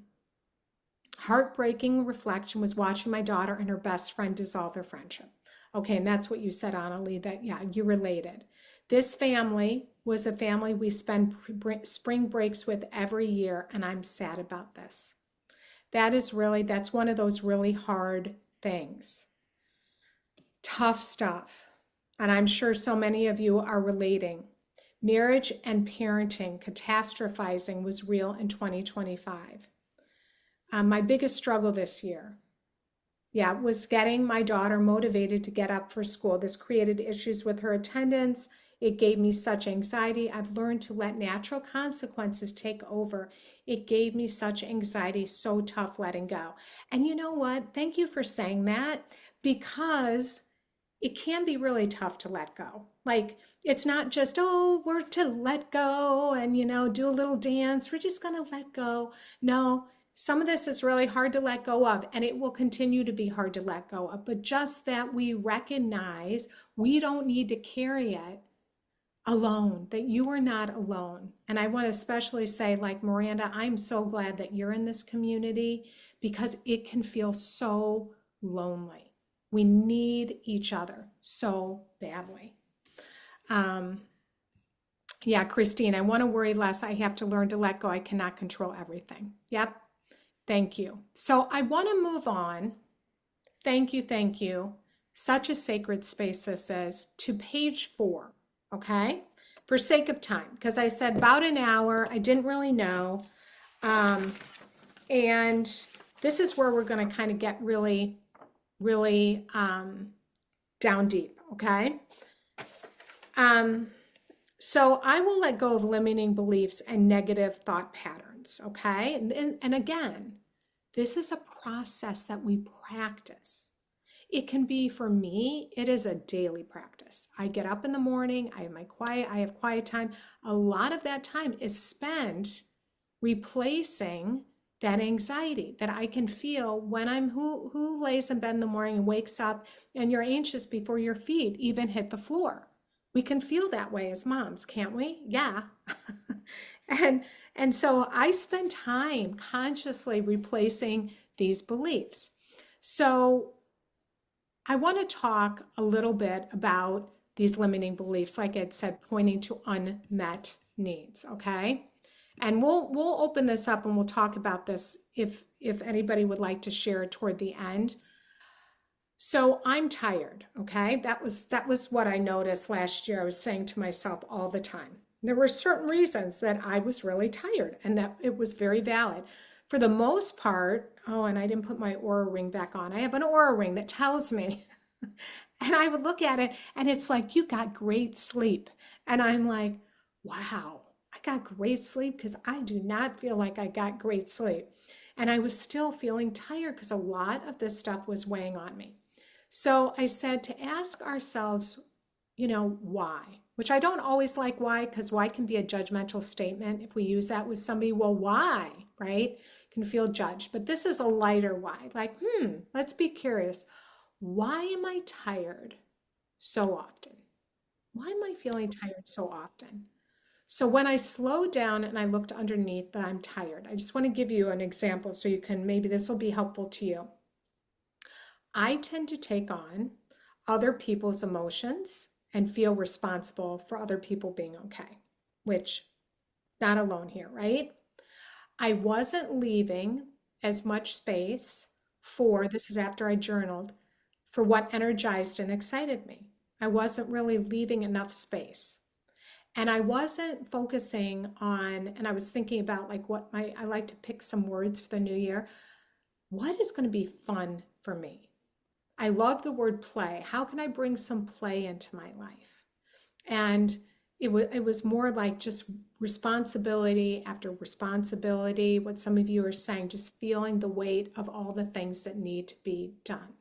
Heartbreaking reflection was watching my daughter and her best friend dissolve their friendship. Okay, and that's what you said, Annalie, that yeah, you related. This family was a family we spend spring breaks with every year, and I'm sad about this. That's one of those really hard things. Tough stuff. And I'm sure so many of you are relating. Marriage and parenting, catastrophizing was real in 2025. My biggest struggle this year, was getting my daughter motivated to get up for school. This created issues with her attendance. It gave me such anxiety. I've learned to let natural consequences take over. It gave me such anxiety, so tough letting go. And you know what? Thank you for saying that, because it can be really tough to let go. Like, it's not just, oh, we're to let go and, do a little dance. We're just going to let go. No, some of this is really hard to let go of, and it will continue to be hard to let go of. But just that we recognize we don't need to carry it alone, that you are not alone. And I want to especially say, like Miranda, I'm so glad that you're in this community, because it can feel so lonely. We need each other so badly. Yeah, Christine, I want to worry less. I have to learn to let go. I cannot control everything. Yep. Thank you. So I want to move on. Thank you. Thank you. Such a sacred space this is, to page 4. Okay. For sake of time, because I said about an hour, I didn't really know. And this is where we're going to kind of get really down deep, okay? So I will let go of limiting beliefs and negative thought patterns, okay? And again, this is a process that we practice. It can be, for me, it is a daily practice. I get up in the morning, I have quiet time. A lot of that time is spent replacing that anxiety that I can feel when who lays in bed in the morning and wakes up and you're anxious before your feet even hit the floor. We can feel that way as moms, can't we? Yeah. and so I spend time consciously replacing these beliefs. So I want to talk a little bit about these limiting beliefs, like I said, pointing to unmet needs, okay? And we'll open this up and we'll talk about this if anybody would like to share toward the end. So I'm tired, okay? That was what I noticed last year. I was saying to myself all the time. There were certain reasons that I was really tired, and that it was very valid. For the most part, oh, and I didn't put my Oura ring back on. I have an Oura ring that tells me, and I would look at it and it's like, you got great sleep. And I'm like, wow, I got great sleep, because I do not feel like I got great sleep. And I was still feeling tired because a lot of this stuff was weighing on me. So I said to ask ourselves, why? Which I don't always like why, because why can be a judgmental statement. If we use that with somebody, well, why, right? Can feel judged. But this is a lighter why. Like, let's be curious. Why am I tired so often? Why am I feeling tired so often? So when I slowed down and I looked underneath that I'm tired, I just want to give you an example so you can, maybe this will be helpful to you. I tend to take on other people's emotions and feel responsible for other people being okay, which, not alone here, right? I wasn't leaving as much space for, this is after I journaled, for what energized and excited me. I wasn't really leaving enough space. And I wasn't focusing on, and I was thinking about like I like to pick some words for the new year. What is going to be fun for me? I love the word play. How can I bring some play into my life? And it was more like just responsibility after responsibility, what some of you are saying, just feeling the weight of all the things that need to be done.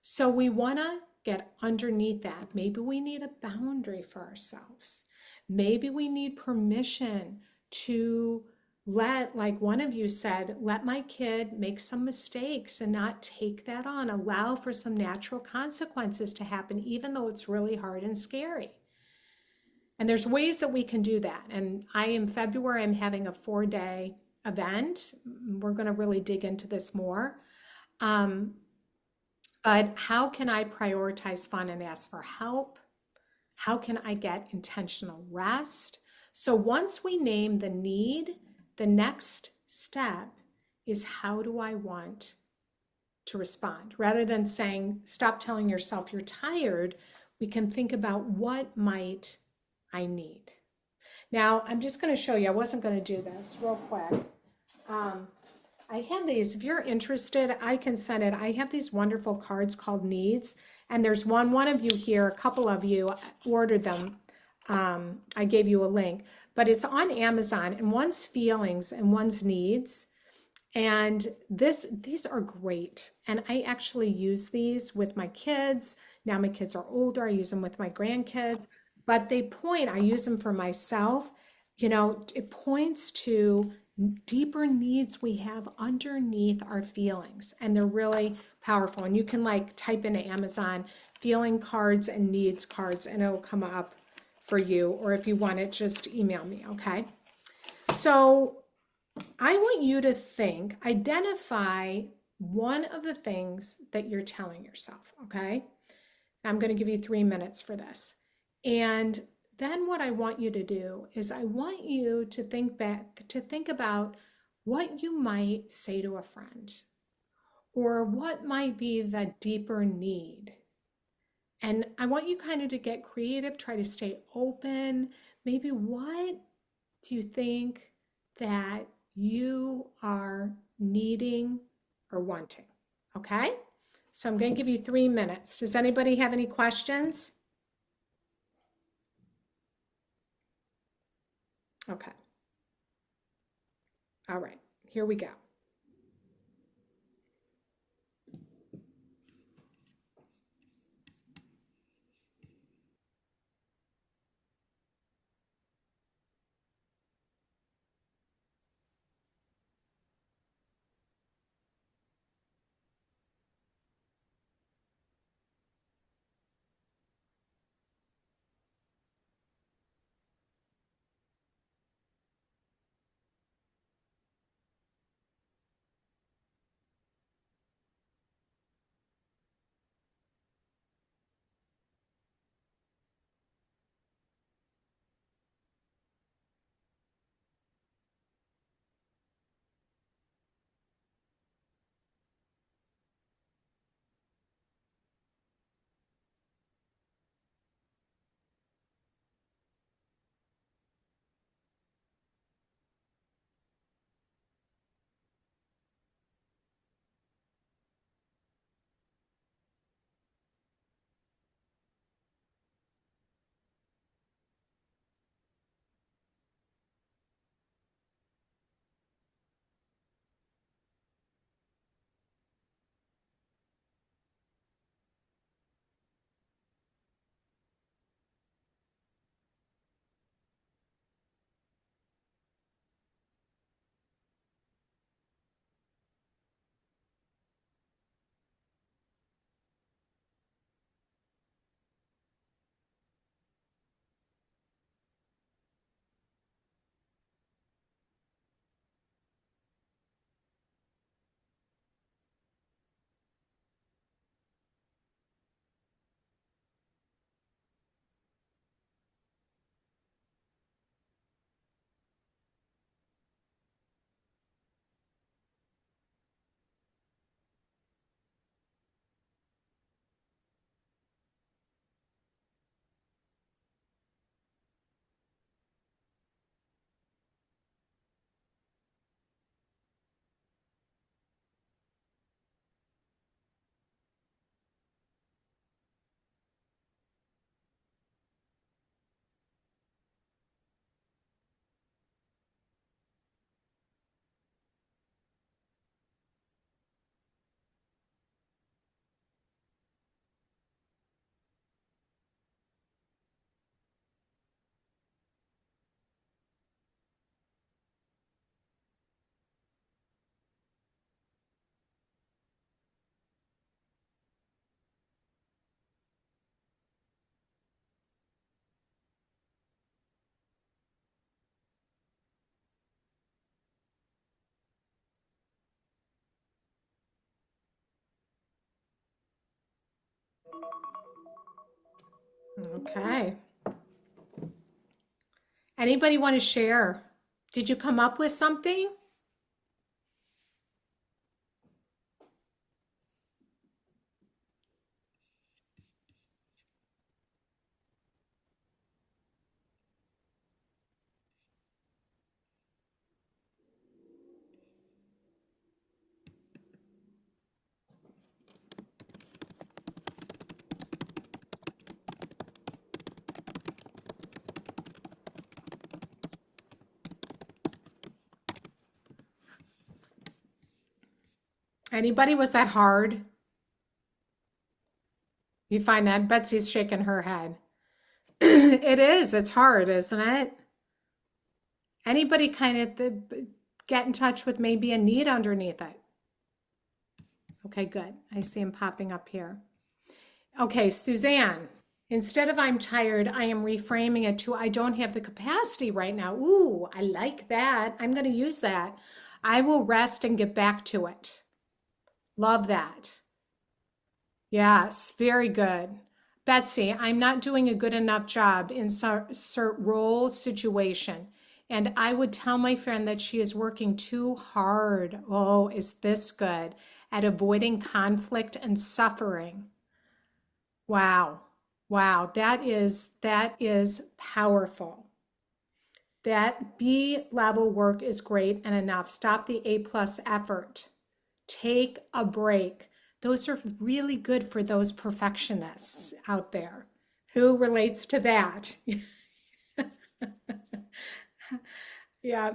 So we want to get underneath that. Maybe we need a boundary for ourselves. Maybe we need permission to let, like one of you said, let my kid make some mistakes and not take that on. Allow for some natural consequences to happen, even though it's really hard and scary. And there's ways that we can do that. And in February, I'm having a 4-day event. We're going to really dig into this more. But how can I prioritize fun and ask for help? How can I get intentional rest? So once we name the need, the next step is how do I want to respond? Rather than saying, stop telling yourself you're tired, we can think about what might I need. Now, I'm just going to show you, I wasn't going to do this real quick. I have these, if you're interested, I can send it. I have these wonderful cards called Needs. And there's one of you here, a couple of you ordered them. I gave you a link, but it's on Amazon, and one's feelings and one's needs. And these are great. And I actually use these with my kids. Now my kids are older. I use them with my grandkids, but I use them for myself. It points to deeper needs we have underneath our feelings, and they're really powerful. And you can like type into Amazon feeling cards and needs cards, and it'll come up for you. Or if you want it, just email me. Okay. So I want you to identify one of the things that you're telling yourself. Okay. I'm going to give you 3 minutes for this. And then what I want you to do is I want you to think about what you might say to a friend, or what might be the deeper need. And I want you kind of to get creative, try to stay open. Maybe what do you think that you are needing or wanting? Okay? So I'm going to give you 3 minutes. Does anybody have any questions? Okay. All right. Here we go. Okay. Anybody want to share? Did you come up with something? Anybody? Was that hard? You find that? Betsy's shaking her head. It is. It's hard, isn't it? Anybody kind of get in touch with maybe a need underneath it? Okay, good. I see him popping up here. Okay, Suzanne, instead of I'm tired, I am reframing it to I don't have the capacity right now. Ooh, I like that. I'm going to use that. I will rest and get back to it. Love that. Yes, very good. Betsy, I'm not doing a good enough job in cert role situation. And I would tell my friend that she is working too hard. Oh, is this good? At avoiding conflict and suffering. Wow. Wow. That is powerful. That B level work is great and enough. Stop the A plus effort. Take a break. Those are really good for those perfectionists out there. Who relates to that? Yeah.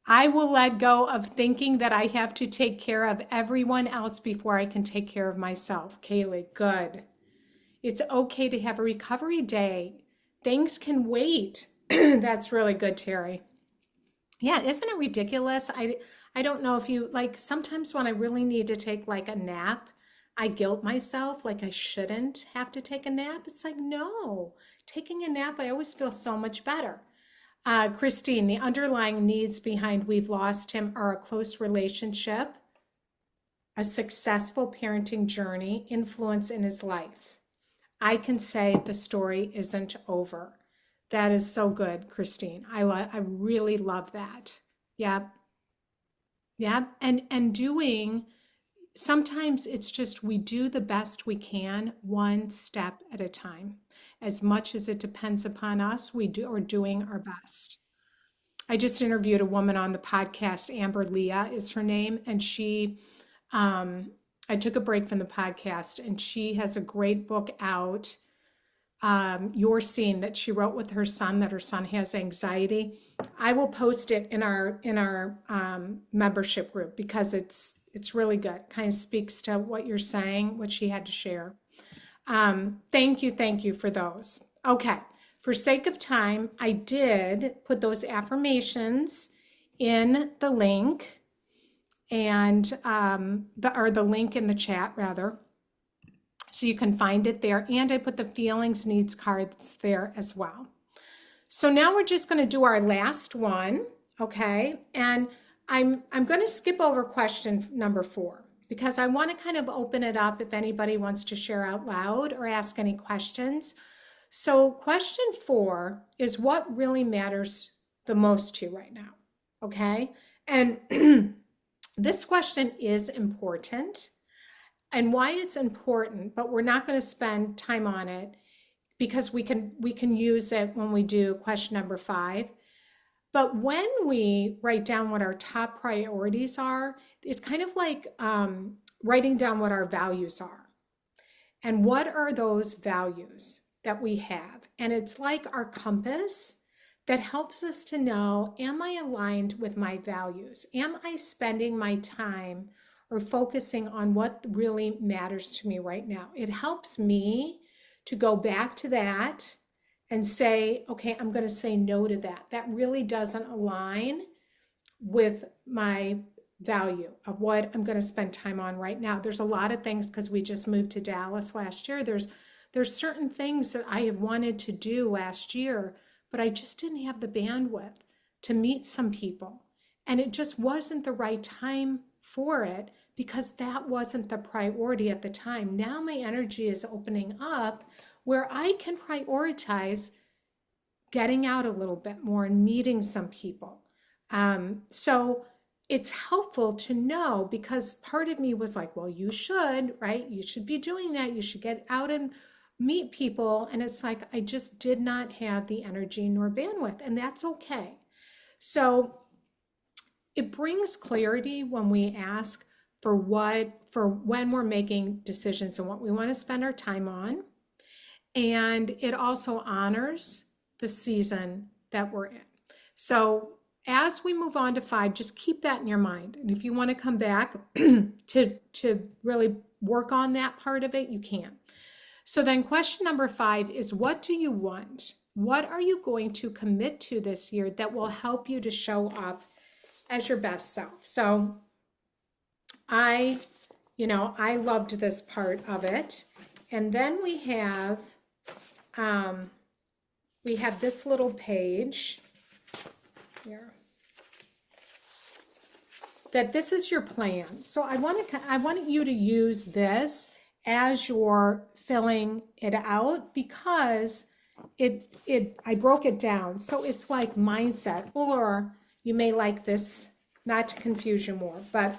I will let go of thinking that I have to take care of everyone else before I can take care of myself. Kaylee, good. It's okay to have a recovery day. Things can wait. That's really good, Terry. Yeah, isn't it ridiculous? I don't know if you like sometimes when I really need to take like a nap, I guilt myself like I shouldn't have to take a nap. It's like, no, taking a nap, I always feel so much better. Christine, the underlying needs behind we've lost him are a close relationship, a successful parenting journey, influence in his life. I can say the story isn't over. That is so good, Christine. I really love that. Yep. Yep. And doing sometimes it's just we do the best we can one step at a time. As much as it depends upon us, we are doing our best. I just interviewed a woman on the podcast, Amber Leah is her name, and um, I took a break from the podcast, and she has a great book out, Your Scene, that she wrote with her son. That her son has anxiety. I will post it in our membership group because it's really good. Kind of speaks to what you're saying, what she had to share. Thank you for those. Okay, for sake of time, I did put those affirmations in the link and the link in the chat rather, so you can find it there. And I put the feelings needs cards there as well. So now we're just going to do our last one, okay? And I'm going to skip over question number 4 because I want to kind of open it up if anybody wants to share out loud or ask any questions. So question 4 is what really matters the most to you right now, okay? And this question is important. And why it's important, but we're not going to spend time on it because we can use it when we do question number 5. But when we write down what our top priorities are, it's kind of like writing down what our values are. And what are those values that we have? And it's like our compass that helps us to know, am I aligned with my values? Am I spending my time or focusing on what really matters to me right now? It helps me to go back to that and say, okay, I'm going to say no to that. That really doesn't align with my value of what I'm going to spend time on right now. There's a lot of things because we just moved to Dallas last year. There's certain things that I have wanted to do last year, but I just didn't have the bandwidth to meet some people. And it just wasn't the right time for it because that wasn't the priority at the time. Now my energy is opening up where I can prioritize getting out a little bit more and meeting some people. So it's helpful to know, because part of me was like, well, you should, right? You should be doing that. You should get out and meet people. And it's like, I just did not have the energy nor bandwidth, and that's okay. So it brings clarity when we ask for when we're making decisions and what we want to spend our time on. And it also honors the season that we're in. So as we move on to 5, just keep that in your mind. And if you want to come back to really work on that part of it, you can. So then question number 5 is, what do you want? What are you going to commit to this year that will help you to show up as your best self? So I loved this part of it. And then we have this little page here that this is your plan. So I want you to use this as you're filling it out, because I broke it down. So it's like mindset, or you may like this, not to confuse you more, but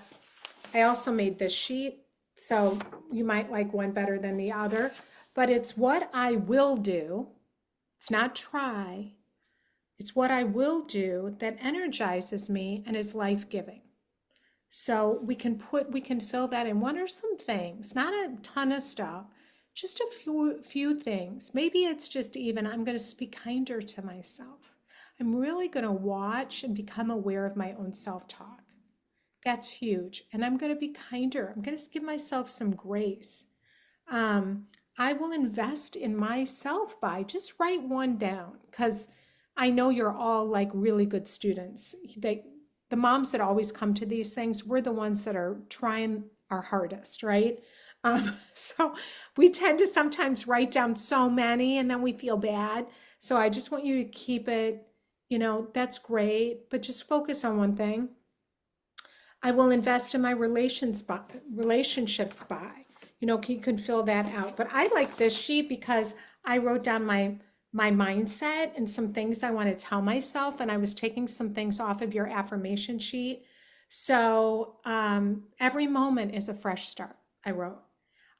I also made this sheet. So you might like one better than the other, but it's what I will do. It's not try. It's what I will do that energizes me and is life-giving. So we can fill that in. What are some things? Not a ton of stuff, just a few things. Maybe it's just even, I'm going to be kinder to myself. I'm really going to watch and become aware of my own self-talk. That's huge. And I'm going to be kinder. I'm going to give myself some grace. I will invest in myself by, just write one down, because I know you're all like really good students. The moms that always come to these things, we're the ones that are trying our hardest, right? So we tend to sometimes write down so many and then we feel bad. So I just want you to keep it, that's great, but just focus on one thing. I will invest in my relationships by, you can fill that out. But I like this sheet because I wrote down my mindset and some things I want to tell myself. And I was taking some things off of your affirmation sheet. So every moment is a fresh start, I wrote.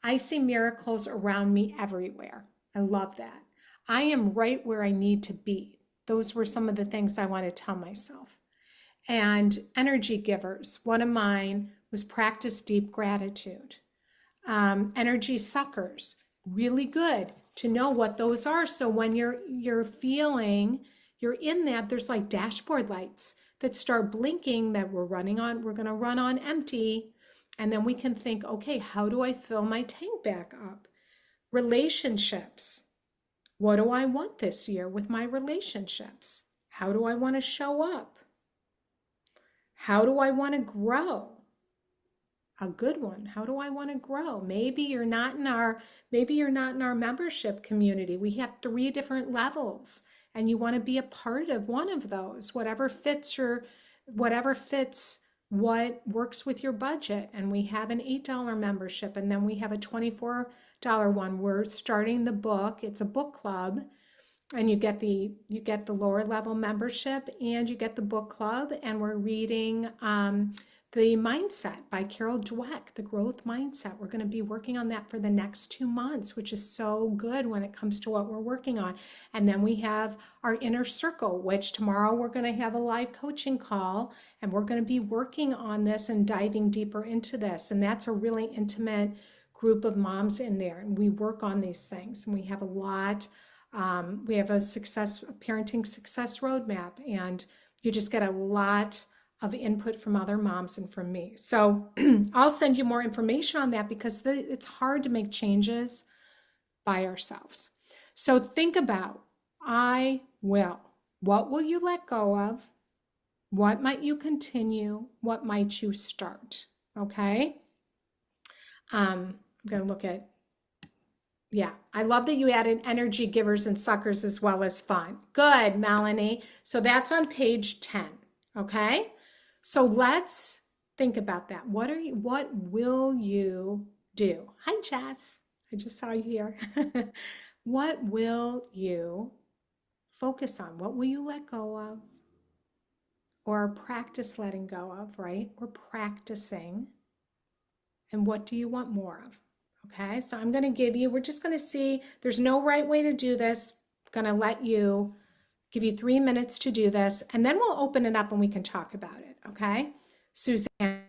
I see miracles around me everywhere. I love that. I am right where I need to be. Those were some of the things I want to tell myself. And energy givers, one of mine was practice deep gratitude. Energy suckers, really good to know what those are. So when you're feeling, you're in that, there's like dashboard lights that start blinking that we're going to run on empty. And then we can think, okay, how do I fill my tank back up? Relationships. What do I want this year with my relationships? How do I want to show up? How do I want to grow? A good one. How do I want to grow? Maybe you're not in our membership community. We have 3 different levels and you want to be a part of one of those, whatever fits what works with your budget. And we have an $8 membership, and then we have a $24 one. We're starting the book. It's a book club. And you get the lower level membership and you get the book club, and we're reading The Mindset by Carol Dweck, The Growth Mindset. We're going to be working on that for the next 2 months, which is so good when it comes to what we're working on. And then we have our Inner Circle, which tomorrow we're going to have a live coaching call, and we're going to be working on this and diving deeper into this. And that's a really intimate group of moms in there, and we work on these things. And we have a lot. We have a parenting success roadmap, and you just get a lot of input from other moms and from me. So I'll send you more information on that, because it's hard to make changes by ourselves. So think about, I will. What will you let go of? What might you continue? What might you start? Okay. I'm going to look at, yeah, I love that you added energy givers and suckers as well as fun. Good, Melanie. So that's on page 10. Okay. So let's Think about that. What will you do? Hi, Jess. I just saw you here. What will you focus on? What will you let go of? Or practice letting go of, right? Or practicing. And what do you want more of? Okay, so I'm going to give you, we're just going to see, there's no right way to do this. I'm going to give you 3 minutes to do this, and then we'll open it up and we can talk about it. Okay, Suzanne.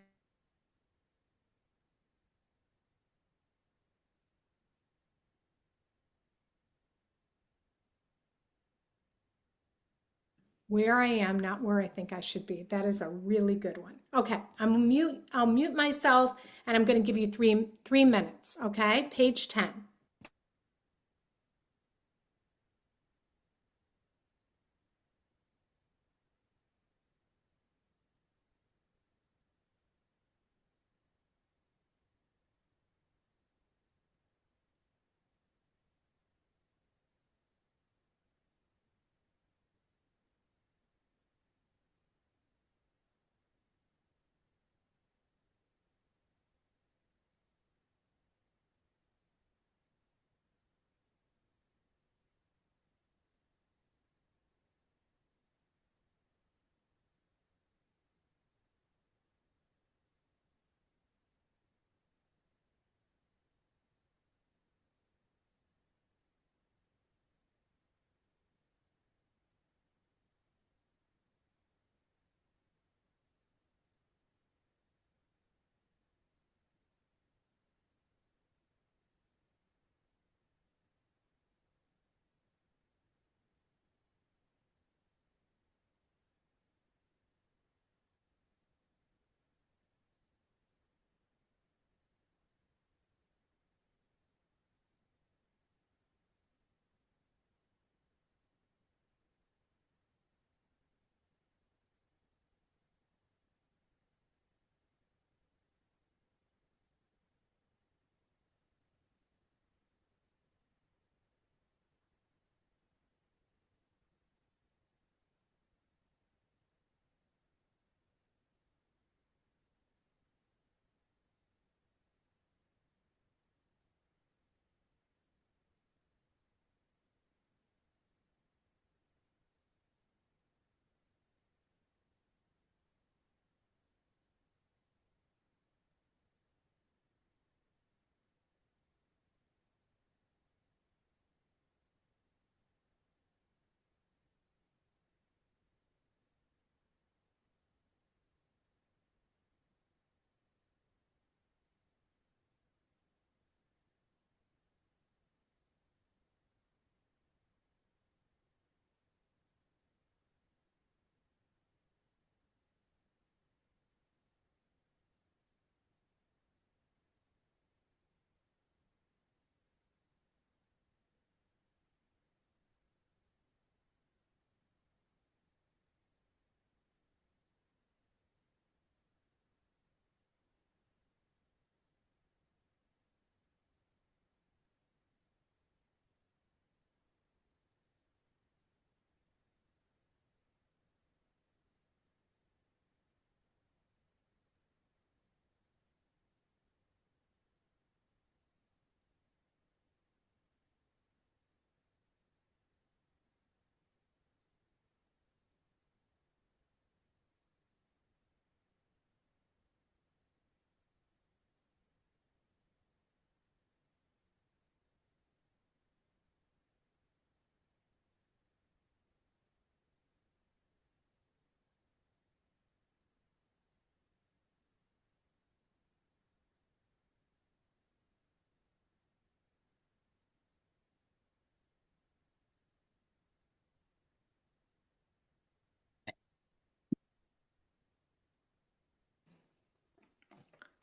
Where I am, not where I think I should be. That is a really good one. Okay, I'll mute myself and I'm going to give you three minutes. Okay, page 10.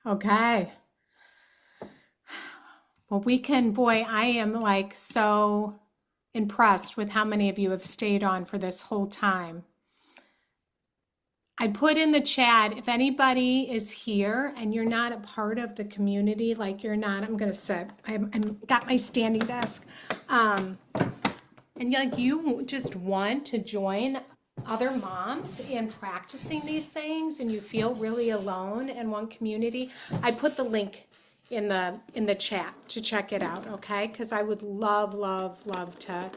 Okay. Well, boy, I am like so impressed with how many of you have stayed on for this whole time. I put in the chat, if anybody is here and you're not a part of the community, like you're not, I'm going to sit, I'm got my standing desk. And like you just want to join other moms in practicing these things and you feel really alone and want community, I put the link in the chat to check it out, okay? Because I would love, love, love to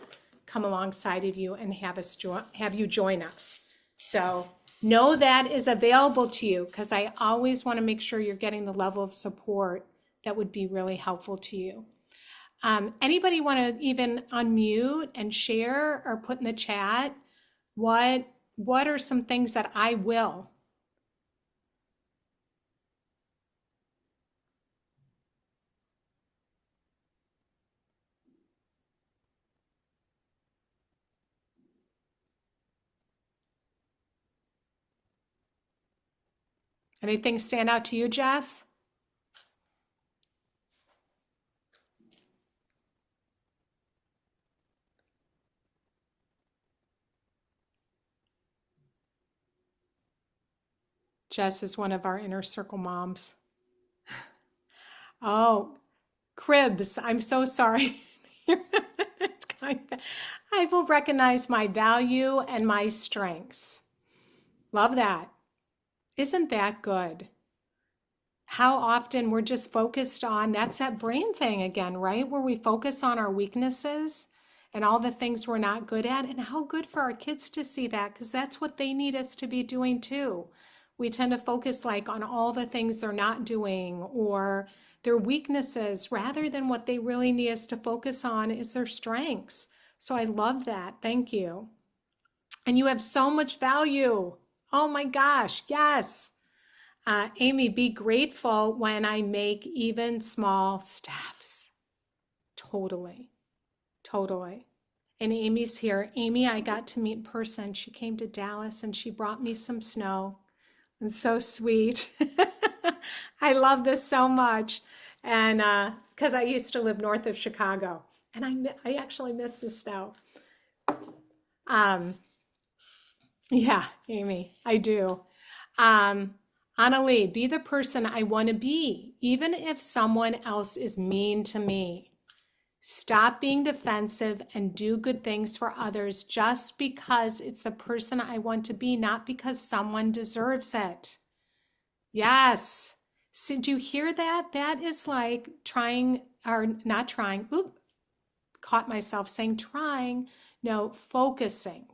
come alongside of you and have you join us. So know that is available to you because I always want to make sure you're getting the level of support that would be really helpful to you. Anybody want to even unmute and share or put in the chat what are some things that I will? Anything stand out to you, Jess? Jess is one of our inner circle moms. Oh, Cribs, I'm so sorry. I will recognize my value and my strengths. Love that. Isn't that good? How often we're just focused on, that's that brain thing again, right? Where we focus on our weaknesses and all the things we're not good at. And how good for our kids to see that, because that's what they need us to be doing too. We tend to focus like on all the things they're not doing or their weaknesses rather than what they really need us to focus on is their strengths. So I love that. Thank you. And you have so much value. Oh my gosh, yes. Amy, be grateful when I make even small steps. Totally, totally. And Amy's here. Amy, I got to meet in person. She came to Dallas and she brought me some snow. And so sweet. I love this so much. And because I used to live north of Chicago and I actually miss the snow. Um, yeah, Amy, I do. Um, Annalie, be the person I want to be, even if someone else is mean to me. Stop being defensive and do good things for others just because it's the person I want to be, not because someone deserves it. Yes. So do you hear that? That is like trying or not trying. Oop, caught myself saying trying. No, focusing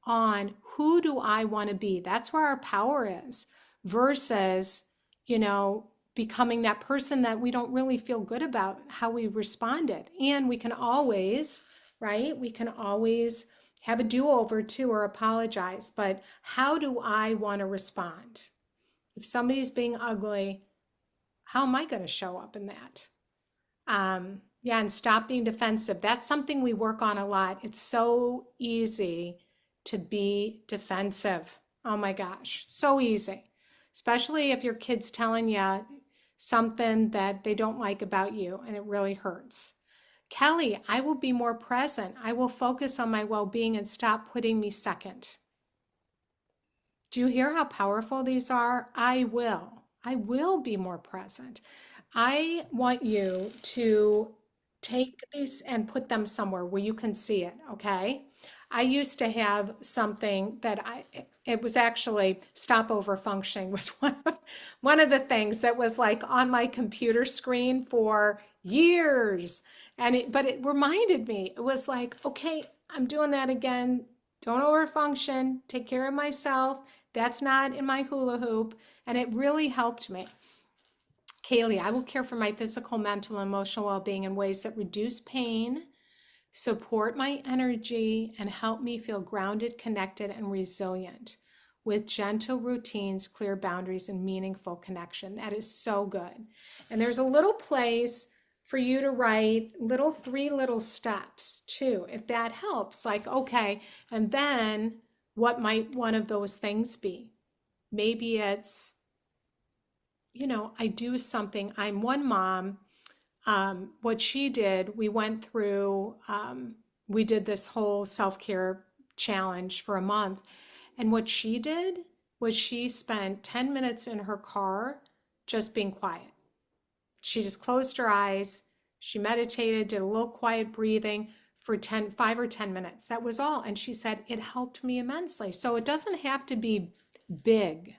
on who do I want to be? That's where our power is versus, becoming that person that we don't really feel good about how we responded. And we can always, right? We can always have a do-over too or apologize. But how do I want to respond? If somebody's being ugly, how am I going to show up in that? Yeah, and stop being defensive. That's something we work on a lot. It's so easy to be defensive. Oh my gosh, so easy. Especially if your kid's telling you something that they don't like about you and it really hurts. Kelly, I will be more present. I will focus on my well-being and stop putting me second. Do you hear how powerful these are? I will. I will be more present. I want you to take these and put them somewhere where you can see it, okay? I used to have something that it was actually stopover functioning was one of the things that was like on my computer screen for years. But it reminded me, it was like, okay, I'm doing that again. Don't overfunction, take care of myself. That's not in my hula hoop. And it really helped me. Kaylee, I will care for my physical, mental, and emotional well-being in ways that reduce pain, support my energy, and help me feel grounded, connected, and resilient with gentle routines, clear boundaries, and meaningful connection. That is so good. And there's a little place for you to write three little steps too, if that helps. Like, okay, and then what might one of those things be? Maybe it's, I do something. I'm one mom. What she did, we went through, we did this whole self-care challenge for a month. And what she did was she spent 10 minutes in her car just being quiet. She just closed her eyes. She meditated, did a little quiet breathing for 5 or 10 minutes. That was all. And she said, it helped me immensely. So it doesn't have to be big.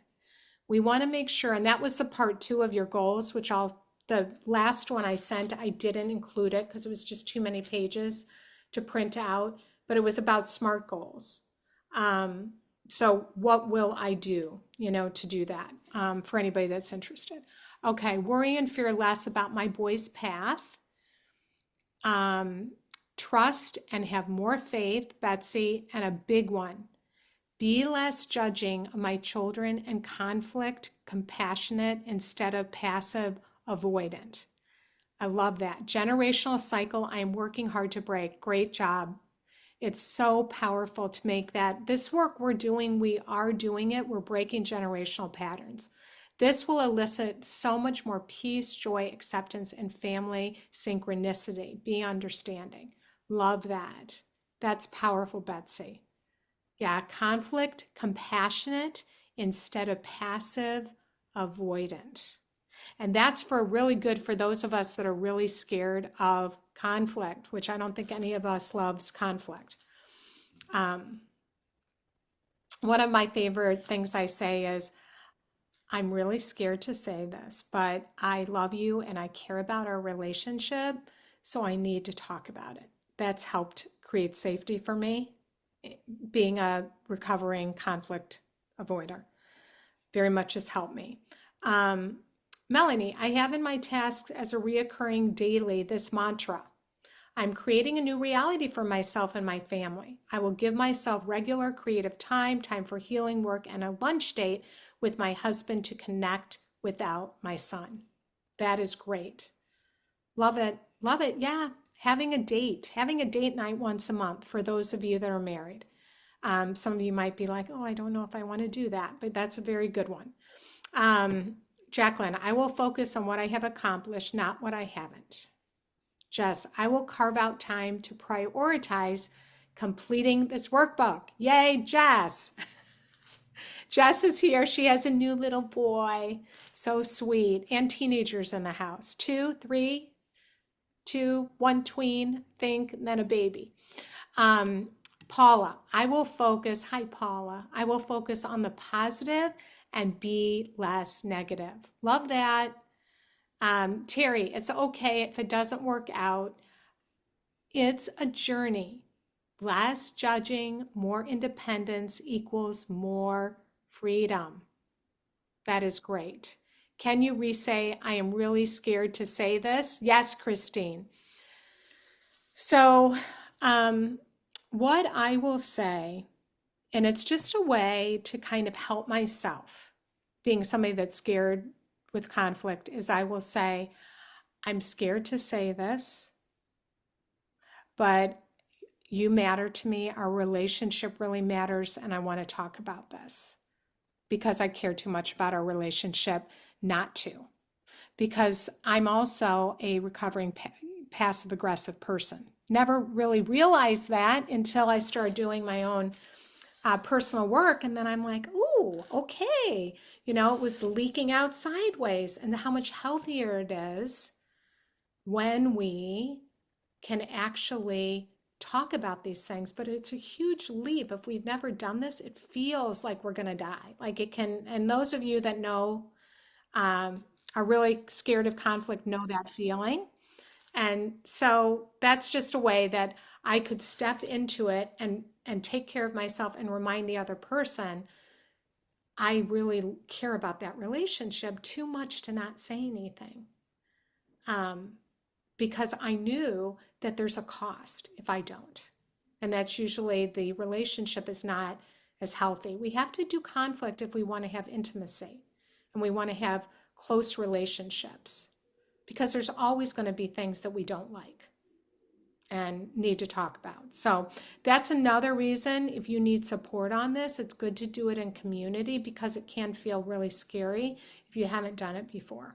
We want to make sure, and that was the part two of your goals, which the last one I sent, I didn't include it because it was just too many pages to print out, but it was about SMART goals. So what will I do, to do that, for anybody that's interested? Okay, worry and fear less about my boy's path. Trust and have more faith, Betsy, and a big one. Be less judging of my children and conflict, compassionate instead of passive, avoidant. I love that. Generational cycle I am working hard to break. Great job. It's so powerful to make that. This work we're doing, we are doing it. We're breaking generational patterns. This will elicit so much more peace, joy, acceptance, and family synchronicity. Be understanding. Love that. That's powerful, Betsy. Yeah, conflict, compassionate instead of passive, avoidant. And that's really good for those of us that are really scared of conflict, which I don't think any of us loves conflict. One of my favorite things I say is, I'm really scared to say this, but I love you and I care about our relationship, so I need to talk about it. That's helped create safety for me, being a recovering conflict avoider. Very much has helped me. Melanie, I have in my tasks as a reoccurring daily this mantra. I'm creating a new reality for myself and my family. I will give myself regular creative time for healing work, and a lunch date with my husband to connect without my son. That is great. Love it. Love it. Yeah. Having a date night once a month for those of you that are married. Some of you might be like, oh, I don't know if I want to do that, but that's a very good one. Jacqueline, I will focus on what I have accomplished, not what I haven't. Jess, I will carve out time to prioritize completing this workbook. Yay, Jess. Jess is here. She has a new little boy. So sweet. And teenagers in the house. 2, 3, 2, 1 tween, think, and then a baby. Paula, hi Paula. I will focus on the positive and be less negative. Love that. Terry, it's okay if it doesn't work out. It's a journey. Less judging, more independence equals more freedom. That is great. Can you re-say, I am really scared to say this? Yes, Christine. So what I will say, and it's just a way to kind of help myself, being somebody that's scared with conflict, is I will say, I'm scared to say this, but you matter to me. Our relationship really matters, and I want to talk about this because I care too much about our relationship not to. Because I'm also a recovering passive aggressive person. Never really realized that until I started doing my own personal work. And then I'm like, ooh, okay. It was leaking out sideways, and how much healthier it is when we can actually talk about these things. But it's a huge leap. If we've never done this, it feels like we're going to die. Like it can, and those of you that know, are really scared of conflict know that feeling. And so that's just a way that I could step into it and take care of myself and remind the other person I really care about that relationship too much to not say anything. Because I knew that there's a cost if I don't. And that's usually the relationship is not as healthy. We have to do conflict if we want to have intimacy and we want to have close relationships, because there's always going to be things that we don't like and need to talk about. So that's another reason, if you need support on this, it's good to do it in community, because it can feel really scary if you haven't done it before.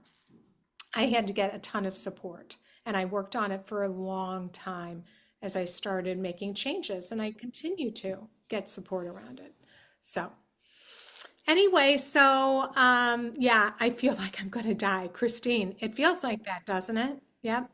I had to get a ton of support, and I worked on it for a long time as I started making changes, and I continue to get support around it. So anyway, so yeah, I feel like I'm going to die. Christine, it feels like that, doesn't it? Yep.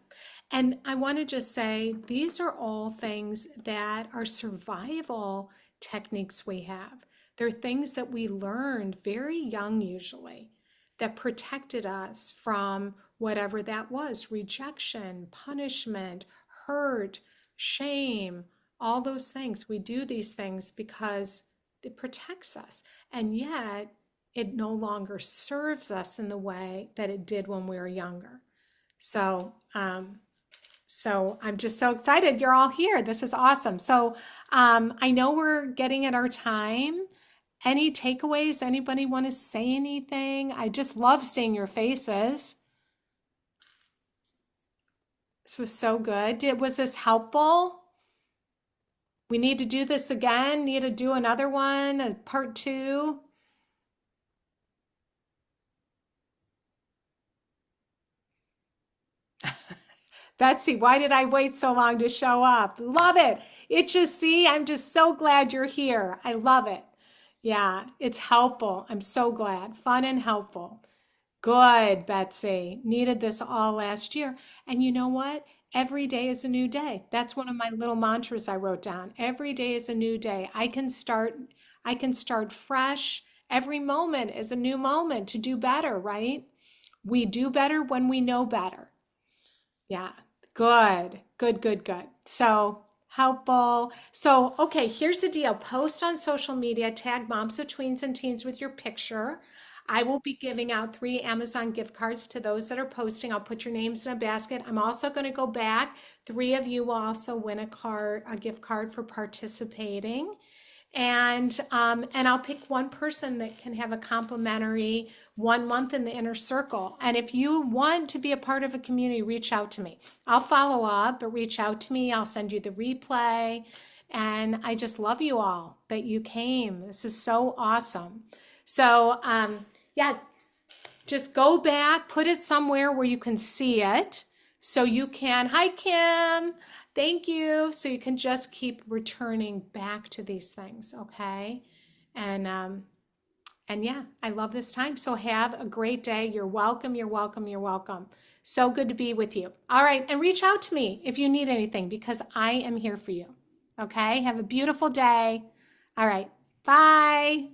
And I want to just say these are all things that are survival techniques we have. They're things that we learned very young, usually, that protected us from whatever that was: rejection, punishment, hurt, shame, all those things. We do these things because it protects us. And yet, it no longer serves us in the way that it did when we were younger. So, so I'm just so excited you're all here. This is awesome. So I know we're getting at our time. Any takeaways? Anybody want to say anything? I just love seeing your faces. This was so good. Was this helpful? We need to do this again. Need to do another one, a part two. Betsy, why did I wait so long to show up? Love it. It just, see, I'm just so glad you're here. I love it. Yeah, it's helpful. I'm so glad. Fun and helpful. Good, Betsy. Needed this all last year. And you know what? Every day is a new day. That's one of my little mantras I wrote down. Every day is a new day. I can start fresh. Every moment is a new moment to do better, right? We do better when we know better. Yeah, good, good, good, good. So helpful. So, okay, here's the deal. Post on social media, tag Moms of Tweens and Teens with your picture. I will be giving out 3 Amazon gift cards to those that are posting. I'll put your names in a basket. I'm also going to go back. 3 of you will also win a gift card for participating. And I'll pick one person that can have a complimentary 1 month in the inner circle. And if you want to be a part of a community, reach out to me. I'll follow up, but reach out to me. I'll send you the replay. And I just love you all that you came. This is so awesome. So yeah, just go back, put it somewhere where you can see it, so you can, hi Kim, thank you. So you can just keep returning back to these things, okay? And and yeah, I love this time. So have a great day. You're welcome, you're welcome, you're welcome. So good to be with you. All right, and reach out to me if you need anything, because I am here for you. Okay? Have a beautiful day. All right. Bye.